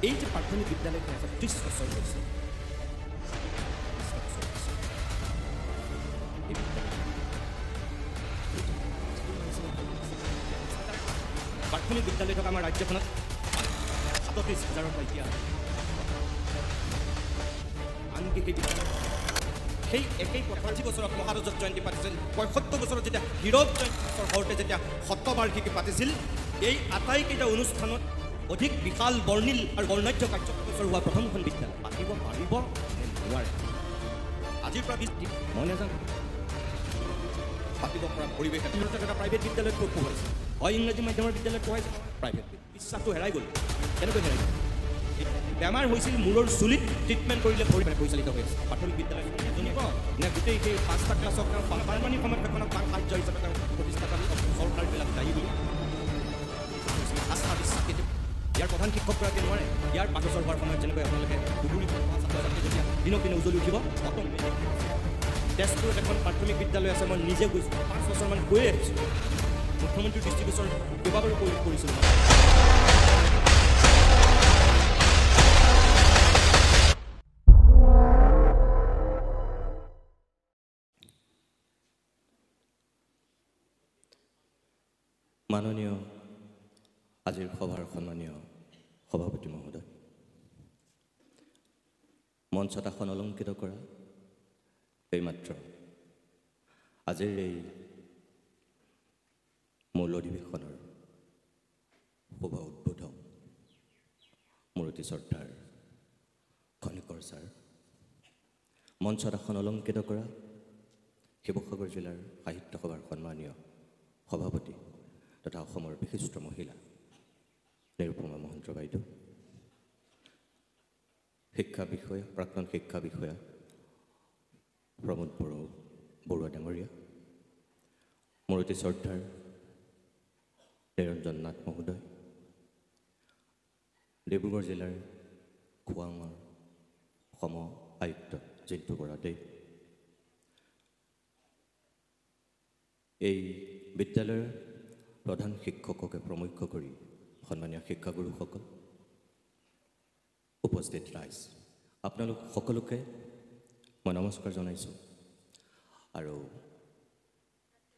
এই যে প্ৰাথমিক বিদ্যালয়খন আছে 30 বছৰ হৈছে প্ৰাথমিক বিদ্যালয় থকা আমাৰ ৰাজ্যখনত 37,000 এতিয়া আনকি সেই বিদ্যালয় সেই একেই 50 বছৰত মহাৰাজত জয়ন্তী পাতিছিল 75 বছৰত যেতিয়া হীৰক জয়ন্তীৰ ঘৰতে যেতিয়া শতবাৰ্ষিকী পাতিছিল এই আটাইকেইটা অনুষ্ঠানত অধিক বিশাল বৰ্ণিল আৰু বৰ্ণাঢ্য কাৰ্যক্ৰম চলোৱা প্ৰথমখন বিদ্যালয় পাতিব পাৰিব নে নোৱাৰে আজিৰ পৰা 20 দিন মই নাজানো পাতিব পৰা পৰিৱেশ এটা প্ৰাইভেট বিদ্যালয়ত ক'ত পঢ়াইছে হয় ইংৰাজী মাধ্যমৰ বিদ্যালয়ত পঢ়াইছে প্ৰাইভেট বিশ্বাসটো হেৰাই গ'ল কেনেকৈ হেৰাই গ'ল বেমাৰ হৈছিল মূৰৰ চুলিত ট্ৰিটমেণ্ট কৰিলে পৰিচালিত হৈ আছে প্ৰাথমিক বিদ্যালয় এজনী নে গোটেই সেই 5টা ক্লাছক বানপানীৰ সময়ত এখনক সাহায্য হিচাপে তেওঁ প্ৰতিষ্ঠাকাৰী চৰকাৰবিলাক দায়ী বুলি আস্থা বিশ্বাস ইয়াৰ প্ৰধান শিক্ষকগৰাকীয়ে নোৱাৰে ইয়াৰ 5 বছৰ হোৱাৰ সময়ত যেনেকৈ আপোনালোকে দুগুৰি ছাত্ৰ ছাত্ৰী যেতিয়া দিনক দিনে উজলি উঠিব তেজপুৰত এখন প্ৰাথমিক বিদ্যালয় আছে মই নিজে গৈছোঁ 5 বছৰমান গৈয়ে আহিছোঁ মুখ্যমন্ত্ৰীৰ দৃষ্টিগোচৰ কেইবাবাৰো কৰিছিলোঁ মাননীয় আজিৰ সভাৰ সন্মানীয় সভাপতি মহোদয় মঞ্চত আসন অলংকৃত কৰা এইমাত্ৰ আজিৰ এই মূল অধিৱেশনৰ শুভ উদ্বোধক মোৰ অতি শ্ৰদ্ধাৰ খনিকৰ ছাৰ মঞ্চত আসন অলংকৃত কৰা শিৱসাগৰ জিলাৰ সাহিত্য সভাৰ সন্মানীয় সভাপতি তথা অসমৰ বিশিষ্ট মহিলা নিৰুপমা মহন্ত বাইদেউ শিক্ষা বিষয়া প্ৰাক্তন শিক্ষা বিষয়া প্ৰমোদ বৰুৱা ডাঙৰীয়া মোৰ অতি শ্ৰদ্ধাৰ নিৰঞ্জন নাথ মহোদয় ডিব্ৰুগড় জিলাৰ খোৱাঙৰ সম আয়ুক্ত জিন্তু বৰাদেৱ এই বিদ্যালয়ৰ প্ৰধান শিক্ষককে প্ৰমুখ্য কৰি সন্মানীয় শিক্ষাগুৰুসকল উপস্থিত ৰাইজ আপোনালোক সকলোকে মই নমস্কাৰ জনাইছোঁ আৰু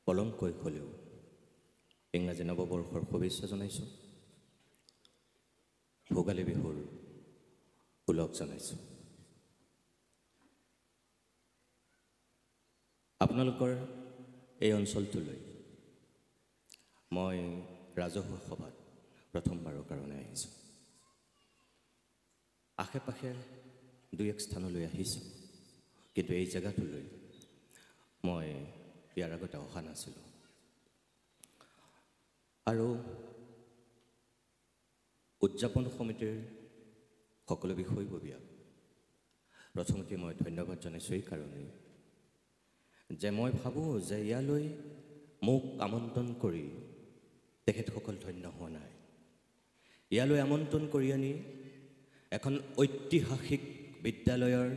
পলমকৈ হ'লেও ইংৰাজী নৱবৰ্ষৰ শুভেচ্ছা জনাইছোঁ ভোগালী বিহুৰ ওলগ জনাইছোঁ আপোনালোকৰ এই অঞ্চলটোলৈ মই ৰাজহুৱা সভাত প্ৰথমবাৰৰ কাৰণে আহিছোঁ আশে পাশে 2-1 স্থানলৈ আহিছোঁ কিন্তু এই জেগাটোলৈ মই ইয়াৰ আগতে অহা নাছিলোঁ আৰু উদযাপন সমিতিৰ সকলো বিষয়ববীয়াক প্ৰথমতে মই ধন্যবাদ জনাইছোঁ এই কাৰণেই যে মই ভাবোঁ যে ইয়ালৈ মোক আমন্ত্ৰণ কৰি তেখেতসকল ধন্য হোৱা নাই ইয়ালৈ আমন্ত্ৰণ কৰি আনি এখন ঐতিহাসিক বিদ্যালয়ৰ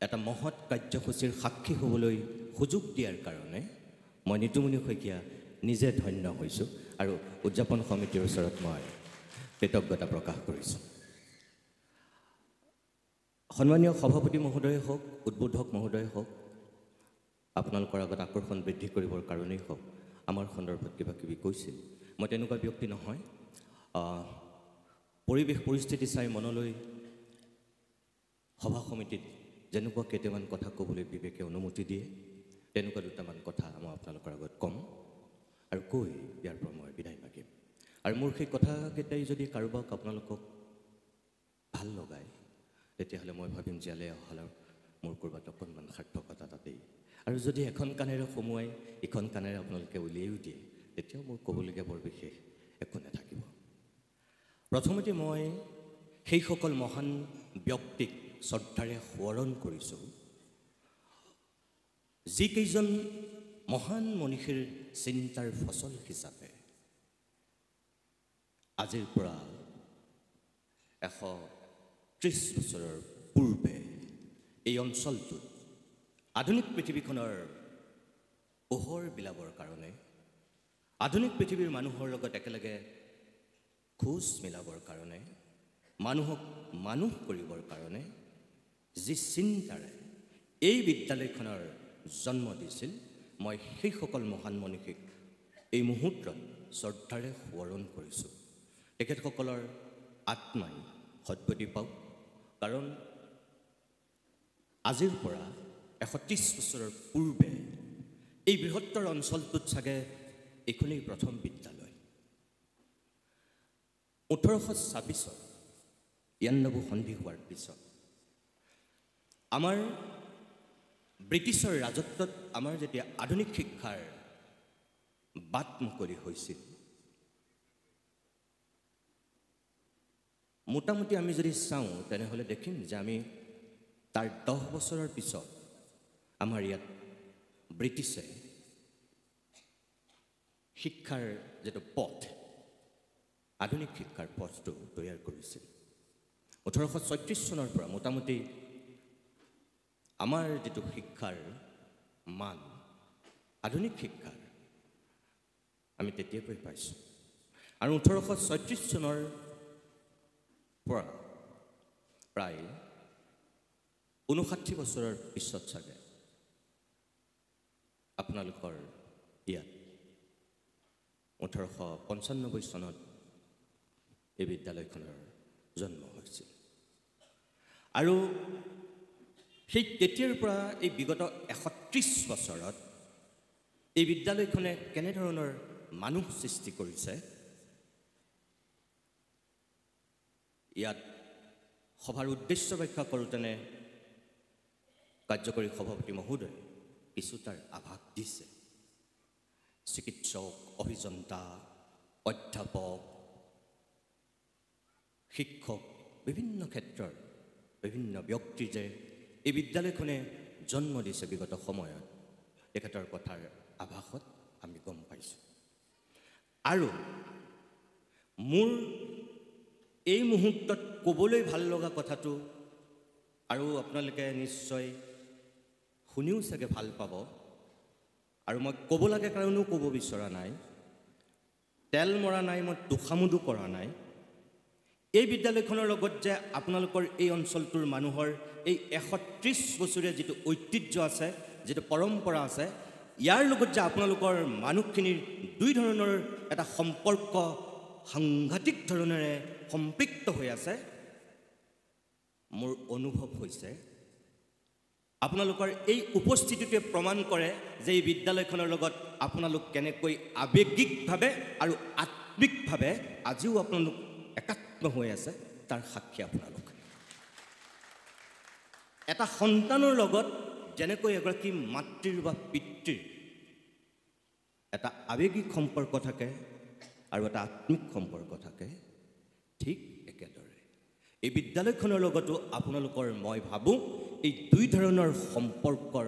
এটা মহৎ কাৰ্যসূচীৰ সাক্ষী হ'বলৈ সুযোগ দিয়াৰ কাৰণে মই নিতুমণি শইকীয়া নিজে ধন্য হৈছোঁ আৰু উদযাপন সমিতিৰ ওচৰত মই কৃতজ্ঞতা প্ৰকাশ কৰিছোঁ সন্মানীয় সভাপতি মহোদয়ে হওক উদ্বোধক মহোদয়ে হওক আপোনালোকৰ আগত আকৰ্ষণ বৃদ্ধি কৰিবৰ কাৰণেই হওক আমাৰ সন্দৰ্ভত কিবা কিবি কৈছিল মই তেনেকুৱা ব্যক্তি নহয় পৰিৱেশ পৰিস্থিতি চাই মনলৈ সভা সমিতিত যেনেকুৱা কেইটামান কথা ক'বলৈ বিবেকে অনুমতি দিয়ে তেনেকুৱা দুটামান কথা মই আপোনালোকৰ আগত ক'ম আৰু কৈ ইয়াৰ পৰা মই বিদায় মাগিম আৰু মোৰ সেই কথাকেইটাই যদি কাৰোবাক আপোনালোকক ভাল লগায় তেতিয়াহ'লে মই ভাবিম যে ইয়ালৈ অহালৈ মোৰ ক'ৰবাত অকণমান সাৰ্থকতা তাতেই আৰু যদি এখন কাণেৰে সোমোৱাই ইখন কাণেৰে আপোনালোকে উলিয়াইও দিয়ে তেতিয়াও মোৰ ক'বলগীয়া বৰ বিশেষ একো নাথাকিব প্ৰথমতে মই সেইসকল মহান ব্যক্তিক শ্ৰদ্ধাৰে সোঁৱৰণ কৰিছোঁ যিকেইজন মহান মনীষীৰ চিন্তাৰ ফচল হিচাপে আজিৰ পৰা 130 বছৰৰ পূৰ্বে এই অঞ্চলটোত আধুনিক পৃথিৱীখনৰ পোহৰ বিলাবৰ কাৰণে আধুনিক পৃথিৱীৰ মানুহৰ লগত একেলগে খোজ মিলাবৰ কাৰণে মানুহক মানুহ কৰিবৰ কাৰণে যি চিন্তাৰে এই বিদ্যালয়খনৰ জন্ম দিছিল, মই সেইসকল মহান মনীষীক এই মুহূৰ্তত শ্ৰদ্ধাৰে সোঁৱৰণ কৰিছোঁ। তেখেতসকলৰ আত্মাই সদ্গতি পাওক, কাৰণ আজিৰ পৰা 130 বছৰৰ পূৰ্বে এই বৃহত্তৰ অঞ্চলটোত চাগে এইখনেই প্ৰথম বিদ্যালয়। 1826 92 সন্ধি হোৱাৰ পিছত আমাৰ ব্ৰিটিছৰ ৰাজত্বত আমাৰ যেতিয়া আধুনিক শিক্ষাৰ বাট মুকলি হৈছিল, মোটামুটি আমি যদি চাওঁ তেনেহ'লে দেখিম যে আমি তাৰ 10 বছৰৰ পিছত আমাৰ ইয়াত ব্ৰিটিছে শিক্ষাৰ যিটো পথ, আধুনিক শিক্ষাৰ পথটো তৈয়াৰ কৰিছিল। 1836 চনৰ পৰা মোটামুটি আমাৰ যিটো শিক্ষাৰ মান, আধুনিক শিক্ষাৰ আমি তেতিয়াৰ পৰাই পাইছোঁ। আৰু 1836 চনৰ পৰা প্ৰায় 59 বছৰৰ পিছত চাগে আপোনালোকৰ ইয়াত 1895 চনত এই বিদ্যালয়খনৰ জন্ম হৈছিল। আৰু সেই তেতিয়াৰ পৰা এই বিগত 130 বছৰত এই বিদ্যালয়খনে কেনেধৰণৰ মানুহ সৃষ্টি কৰিছে, ইয়াত সভাৰ উদ্দেশ্য ব্যাখ্যা কৰোঁতেনে কাৰ্যকৰী সভাপতি মহোদয় কিছু তাৰ আভাস দিছে। চিকিৎসক, অভিযন্তা, অধ্যাপক, শিক্ষক, বিভিন্ন ক্ষেত্ৰৰ বিভিন্ন ব্যক্তি যে এই বিদ্যালয়খনে জন্ম দিছে বিগত সময়ত, তেখেতৰ কথাৰ আভাসত আমি গম পাইছোঁ। আৰু মোৰ এই মুহূৰ্তত ক'বলৈ ভাল লগা কথাটো, আৰু আপোনালোকে নিশ্চয় শুনিও চাগে ভাল পাব, আৰু মই ক'ব লাগে কাৰণেও ক'ব বিচৰা নাই, তেল মৰা নাই, মই তোষামোদো কৰা নাই। এই বিদ্যালয়খনৰ লগত যে আপোনালোকৰ এই অঞ্চলটোৰ মানুহৰ এই 130 বছৰীয়া যিটো ঐতিহ্য আছে, যিটো পৰম্পৰা আছে, ইয়াৰ লগত যে আপোনালোকৰ মানুহখিনিৰ দুই ধৰণৰ এটা সম্পৰ্ক সাংঘাতিক ধৰণেৰে সম্পৃক্ত হৈ আছে, মোৰ অনুভৱ হৈছে আপোনালোকৰ এই উপস্থিতিটোৱে প্ৰমাণ কৰে যে এই বিদ্যালয়খনৰ লগত আপোনালোক কেনেকৈ আৱেগিকভাৱে আৰু আত্মিকভাৱে আজিও আপোনালোক একাত্ম হৈ আছে, তাৰ সাক্ষী আপোনালোক। এটা সন্তানৰ লগত যেনেকৈ এগৰাকী মাতৃৰ বা পিতৃৰ এটা আৱেগিক সম্পৰ্ক থাকে আৰু এটা আত্মিক সম্পৰ্ক থাকে, ঠিক একেদৰে এই বিদ্যালয়খনৰ লগতো আপোনালোকৰ মই ভাবোঁ এই দুই ধৰণৰ সম্পৰ্কৰ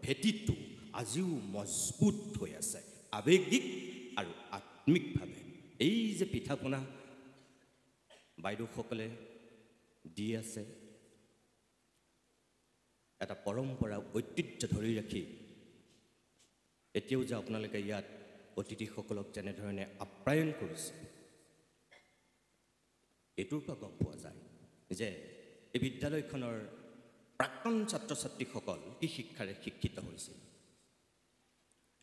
ভেটিটো আজিও মজবুত হৈ আছে, আৱেগিক আৰু আত্মিকভাৱে। এই যে পিঠা পনা বাইদেউসকলে দি আছে, এটা পৰম্পৰা ঐতিহ্য ধৰি ৰাখি এতিয়াও যে আপোনালোকে ইয়াত অতিথিসকলক যেনেধৰণে আপ্যায়ন কৰিছে, এইটোৰ পৰা গম পোৱা যায় যে এই বিদ্যালয়খনৰ প্ৰাক্তন ছাত্ৰ ছাত্ৰীসকল কি শিক্ষাৰে শিক্ষিত হৈছিল।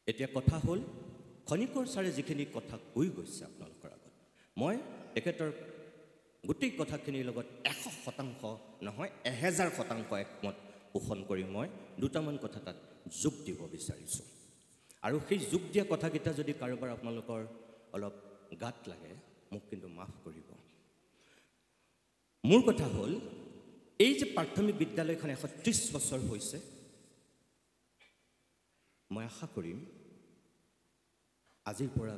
এতিয়া কথা হ'ল, খনিকৰ ছাৰে যিখিনি কথা কৈ গৈছে আপোনালোকৰ আগত, মই তেখেতৰ গোটেই কথাখিনিৰ লগত 100% নহয় 1000% একমত পোষণ কৰি মই দুটামান কথা তাত যোগ দিব বিচাৰিছোঁ। আৰু সেই যোগ দিয়া কথাকেইটা যদি কাৰোবাৰ আপোনালোকৰ অলপ গাত লাগে, মোক কিন্তু মাফ কৰিব। মোৰ কথা হ'ল, এই যে প্ৰাথমিক বিদ্যালয়খন 130 বছৰ হৈছে, মই আশা কৰিম আজিৰ পৰা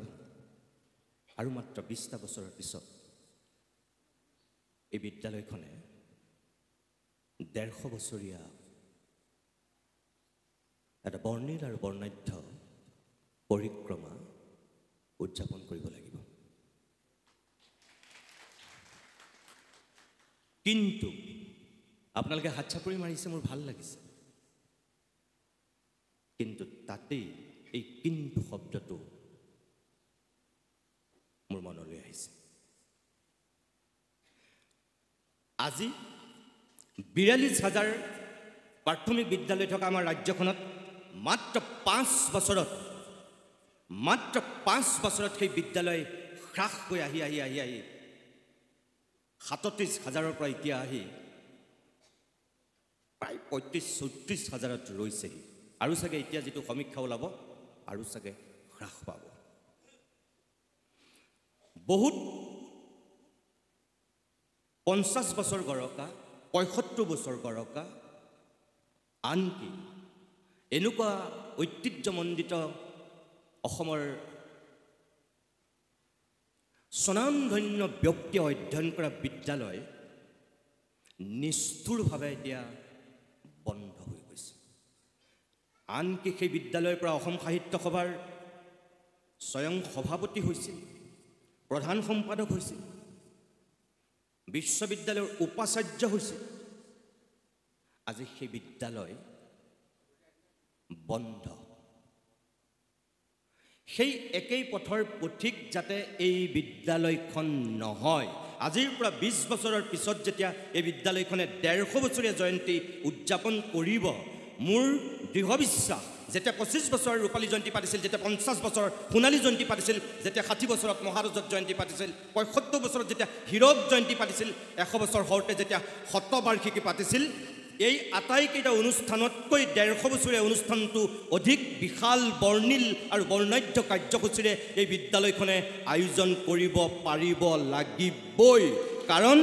আৰু মাত্ৰ 20টা বছৰৰ পিছত এই বিদ্যালয়খনে 150 বছৰীয়া এটা বৰ্ণিল আৰু বৰ্ণাঢ্য পৰিক্ৰমা উদযাপন কৰিব লাগিব। কিন্তু আপোনালোকে হাত চাপৰি মাৰিছে, মোৰ ভাল লাগিছে, কিন্তু তাতেই এই কিন্তু শব্দটো মোৰ মনলৈ আহিছে। আজি ৪২,০০০ প্ৰাথমিক বিদ্যালয় থকা আমাৰ ৰাজ্যখনত মাত্ৰ ৫ বছৰত সেই বিদ্যালয় হ্ৰাস হৈ আহি ৩৭,০০০ৰ পৰা এতিয়া আহি প্ৰায় ৩৫-৩৪,০০০ত ৰৈছেহি আৰু চাগে এতিয়া যিটো সমীক্ষা ওলাব আৰু চাগে হ্ৰাস পাব বহুত ৫০ বছৰ গৰকা ৭৫ বছৰ গৰকা আনকি এনেকুৱা ঐতিহ্যমণ্ডিত অসমৰ স্বনামধন্য ব্যক্তিয়ে অধ্যয়ন কৰা বিদ্যালয় নিষ্ঠুৰভাৱে এতিয়া বন্ধ হৈ গৈছে আনকি সেই বিদ্যালয়ৰ পৰা অসম সাহিত্য সভাৰ স্বয়ং সভাপতি হৈছিল প্ৰধান সম্পাদক হৈছিল বিশ্ববিদ্যালয়ৰ উপাচাৰ্য হৈছিল আজি সেই বিদ্যালয় বন্ধ সেই একেই পথৰ পথিক যাতে এই বিদ্যালয়খন নহয় আজিৰ পৰা ২০ বছৰৰ পিছত যেতিয়া এই বিদ্যালয়খনে ১৫০ বছৰীয়া জয়ন্তী উদযাপন কৰিব মোৰ দৃঢ় বিশ্বাস যেতিয়া ২৫ বছৰ ৰূপালী জয়ন্তী পাতিছিল যেতিয়া ৫০ বছৰ সোণালী জয়ন্তী পাতিছিল যেতিয়া ৬০ বছৰত মহাৰজত জয়ন্তী পাতিছিল ৭৫ বছৰত যেতিয়া হীৰক জয়ন্তী পাতিছিল ১০০ বছৰ হওঁতে যেতিয়া শতবাৰ্ষিকী পাতিছিল এই আটাইকেইটা অনুষ্ঠানতকৈ ১৫০ বছৰীয়া অনুষ্ঠানটো অধিক বিশাল বৰ্ণিল আৰু বৰ্ণাঢ্য কাৰ্যসূচীৰে এই বিদ্যালয়খনে আয়োজন কৰিব পাৰিব লাগিবই কাৰণ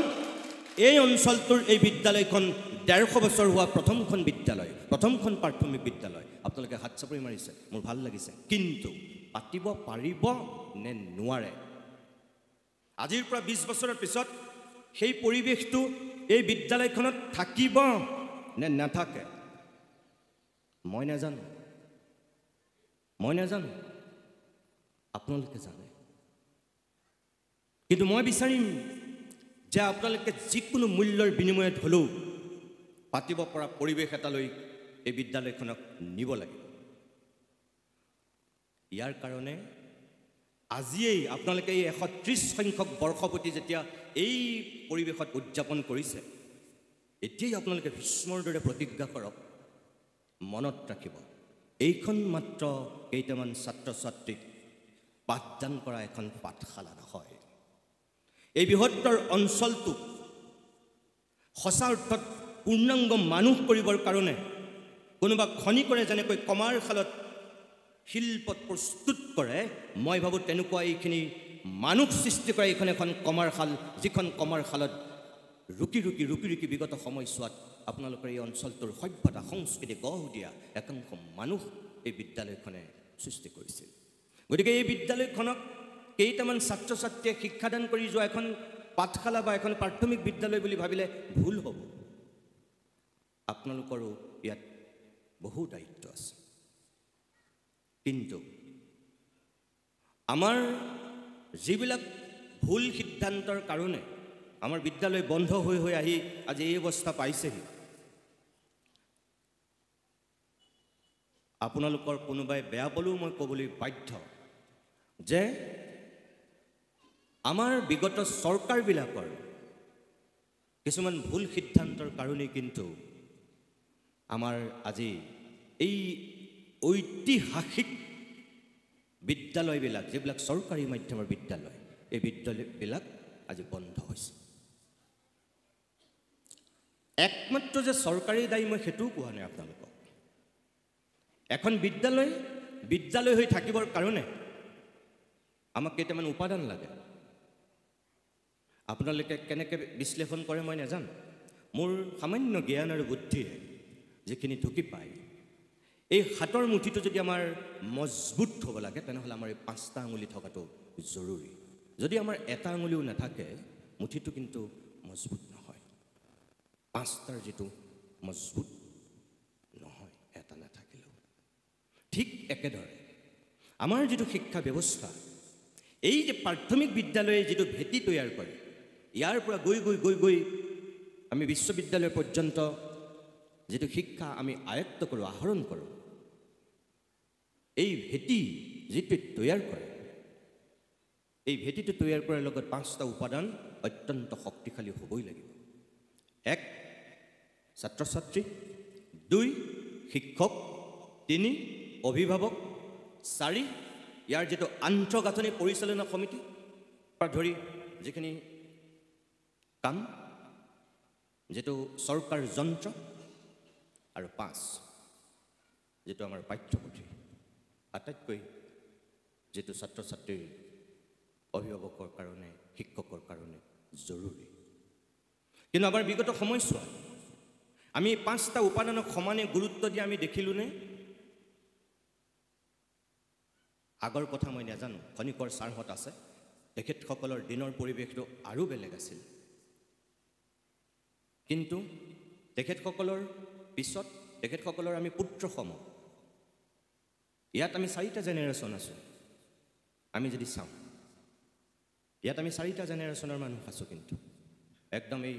এই অঞ্চলটোৰ এই বিদ্যালয়খন ১৫০ বছৰ হোৱা প্ৰথমখন প্ৰাথমিক বিদ্যালয় আপোনালোকে হাত চাপৰি মাৰিছে মোৰ ভাল লাগিছে কিন্তু পাতিব পাৰিব নে নোৱাৰে আজিৰ পৰা ২০ বছৰৰ পিছত সেই পৰিৱেশটো এই বিদ্যালয়খনত থাকিব নে নাথাকে মই নাজানো আপোনালোকে জানে কিন্তু মই বিচাৰিম যে আপোনালোকে যিকোনো মূল্যৰ বিনিময়ত হ'লেও পাতিব পৰা পৰিৱেশ এটালৈ এই বিদ্যালয়খনক নিব লাগিব ইয়াৰ কাৰণে আজিয়েই আপোনালোকে এই ১৩০ সংখ্যক বৰ্ষপতি যেতিয়া এই পৰিৱেশত উদযাপন কৰিছে এতিয়াই আপোনালোকে ভীষ্মৰ দৰে প্ৰতিজ্ঞা কৰক মনত ৰাখিব এইখন মাত্ৰ কেইটামান ছাত্ৰ ছাত্ৰীক পাঠদান কৰা এখন পাঠশালা নহয় এই বৃহত্তৰ অঞ্চলটোক সঁচা অৰ্থত পূৰ্ণাংগ মানুহ কৰিবৰ কাৰণে কোনোবা খনিকৰে যেনেকৈ কমাৰশালত শিল্পত প্ৰস্তুত কৰে মই ভাবোঁ তেনেকুৱা এইখিনি মানুহ সৃষ্টি কৰা এইখন এখন কমাৰশাল যিখন কমাৰশালত ৰুকি ৰুকি বিগত সময়ছোৱাত আপোনালোকৰ এই অঞ্চলটোৰ সভ্যতা সংস্কৃতি গঢ় দিয়া একাংশ মানুহ এই বিদ্যালয়খনে সৃষ্টি কৰিছিল গতিকে এই বিদ্যালয়খনক কেইটামান ছাত্ৰ ছাত্ৰীয়ে শিক্ষাদান কৰি যোৱা এখন পাঠশালা বা এখন প্ৰাথমিক বিদ্যালয় বুলি ভাবিলে ভুল হ'ব আপোনালোকৰো ইয়াত বহু দায়িত্ব আছে কিন্তু আমাৰ যিবিলাক ভুল সিদ্ধান্তৰ কাৰণে আমাৰ বিদ্যালয় বন্ধ হৈ আহি আজি এই অৱস্থা পাইছেহি আপোনালোকৰ কোনোবাই বেয়া পালেও মই ক'বলৈ বাধ্য যে আমাৰ বিগত চৰকাৰবিলাকৰ কিছুমান ভুল সিদ্ধান্তৰ কাৰণেই কিন্তু আমাৰ আজি এই ঐতিহাসিক বিদ্যালয়বিলাক যিবিলাক চৰকাৰী মাধ্যমৰ বিদ্যালয় এই বিদ্যালয়বিলাক আজি বন্ধ হৈছে একমাত্ৰ যে চৰকাৰী দায়ী মই সেইটোও কোৱা নাই আপোনালোকক এখন বিদ্যালয় হৈ থাকিবৰ কাৰণে আমাক কেইটামান উপাদান লাগে আপোনালোকে কেনেকৈ বিশ্লেষণ কৰে মই নাজানো মোৰ সামান্য জ্ঞান আৰু বুদ্ধিৰে যিখিনি ঢুকি পায় এই হাতৰ মুঠিটো যদি আমাৰ মজবুত হ'ব লাগে তেনেহ'লে আমাৰ এই ৫টা আঙুলি থকাটো জৰুৰী যদি আমাৰ এটা আঙুলিও নাথাকে মুঠিটো কিন্তু মজবুত নহয় ৫টাৰ যিটো মজবুত নহয় এটা নাথাকিলেও ঠিক একেদৰে আমাৰ যিটো শিক্ষা ব্যৱস্থা এই যে প্ৰাথমিক বিদ্যালয়ে যিটো ভেটি তৈয়াৰ কৰে ইয়াৰ পৰা গৈ আমি বিশ্ববিদ্যালয় পৰ্যন্ত যিটো শিক্ষা আমি আয়ত্ত কৰোঁ আহৰণ কৰোঁ এই ভেটি যিটো তৈয়াৰ কৰে এই ভেটিটো তৈয়াৰ কৰাৰ লগত ৫টা উপাদান অত্যন্ত শক্তিশালী হ'বই লাগিব ছাত্ৰ ছাত্ৰী, 2 শিক্ষক, 3 অভিভাৱক, 4 ইয়াৰ যেটো আন্তঃগাঁথনি পৰিচালনা সমিতি পৰা ধৰি যিখিনি কাম, যেটো চৰকাৰ যন্ত্ৰ, আৰু 5 যেটো আমাৰ পাঠ্যপুথি, আটাইতকৈ যেটো ছাত্ৰ ছাত্ৰীৰ অভিভাৱকৰ কাৰণে, শিক্ষকৰ কাৰণে জৰুৰী। কিন্তু আমাৰ বিগত সময়ছোৱাত আমি 5টা উপাদানক সমানে গুৰুত্ব দি আমি দেখিলোনে? আগৰ কথা মই নাজানো, খনিকৰ ছাৰহঁত আছে, তেখেতসকলৰ দিনৰ পৰিৱেশটো আৰু বেলেগ আছিল। কিন্তু তেখেতসকলৰ পিছত তেখেতসকলৰ আমি পুত্ৰসম। ইয়াত আমি 4টা জেনেৰেশ্যন আছোঁ। আমি যদি চাওঁ, ইয়াত আমি 4টা জেনেৰেশ্যনৰ মানুহ আছোঁ। কিন্তু একদম এই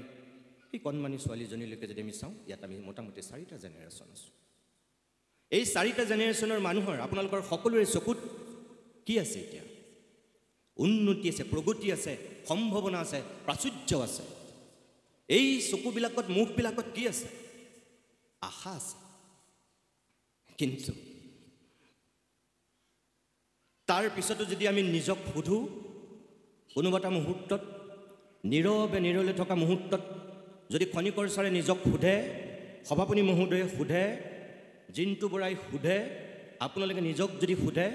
কণমানি ছোৱালীজনীলৈকে যদি আমি চাওঁ, ইয়াত আমি মোটামুটি 4টা জেনেৰেশ্যন আছোঁ। এই 4টা জেনেৰেশ্যনৰ মানুহৰ আপোনালোকৰ সকলোৰে চকুত কি আছে? এতিয়া উন্নতি আছে, প্ৰগতি আছে, সম্ভাৱনা আছে, প্ৰাচুৰ্য আছে। এই চকুবিলাকত, মুখবিলাকত কি আছে? আশা আছে। কিন্তু তাৰ পিছতো যদি আমি নিজক সোধোঁ, কোনোবা এটা মুহূৰ্তত, নীৰৱে নীৰলে থকা মুহূৰ্তত যদি খনিকৰ ছাৰে নিজক সোধে, সভাপতি মহোদয়ে সোধে, জিন্তু বৰাই সোধে, আপোনালোকে নিজক যদি সোধে,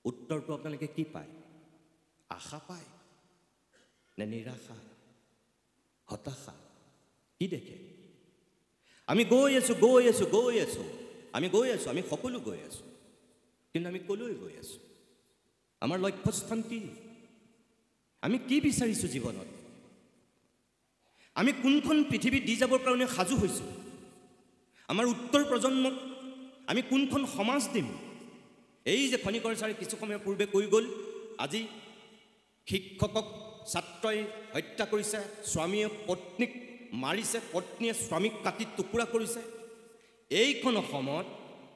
উত্তৰটো আপোনালোকে কি পায়? আশা পায় নে নিৰাশা, হতাশা? কি দেখে? আমি গৈ আছোঁ, আমি সকলো গৈ আছোঁ। কিন্তু আমি কলৈ গৈ আছোঁ? আমাৰ লক্ষ্যস্থান কি? আমি কি বিচাৰিছোঁ জীৱনত? আমি কোনখন পৃথিৱী দি যাবৰ কাৰণে সাজু হৈছোঁ? আমাৰ উত্তৰ প্ৰজন্মক আমি কোনখন সমাজ দিম? এই যে খনিকৰ ছাৰে কিছু সময়ৰ পূৰ্বে কৈ গ'ল, আজি শিক্ষকক ছাত্ৰই হত্যা কৰিছে, স্বামীয়ে পত্নীক মাৰিছে, পত্নীয়ে স্বামীক কাটি টুকুৰা কৰিছে। এইখন অসমত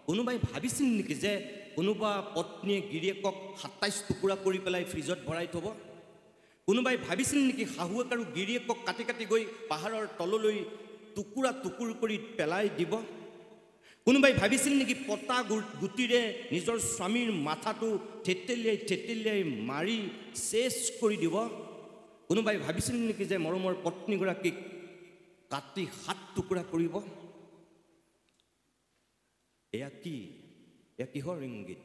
কোনোবাই ভাবিছিল নেকি যে কোনোবা পত্নীয়ে গিৰিয়েকক 27 টুকুৰা কৰি পেলাই ফ্ৰিজত ভৰাই থ'ব? কোনোবাই ভাবিছিল নেকি শাহুৱেক আৰু গিৰিয়েকক কাটি কাটি গৈ পাহাৰৰ তললৈ টুকুৰা টুকুৰ কৰি পেলাই দিব? কোনোবাই ভাবিছিল নেকি পতা গুটিৰে নিজৰ স্বামীৰ মাথাটো থেতেলিয়াই মাৰি চেচ কৰি দিব? কোনোবাই ভাবিছিল নেকি যে মৰমৰ পত্নীগৰাকীক কাটি 7 টুকুৰা কৰিব? এয়া কি? এয়া কিহৰ ইংগিত?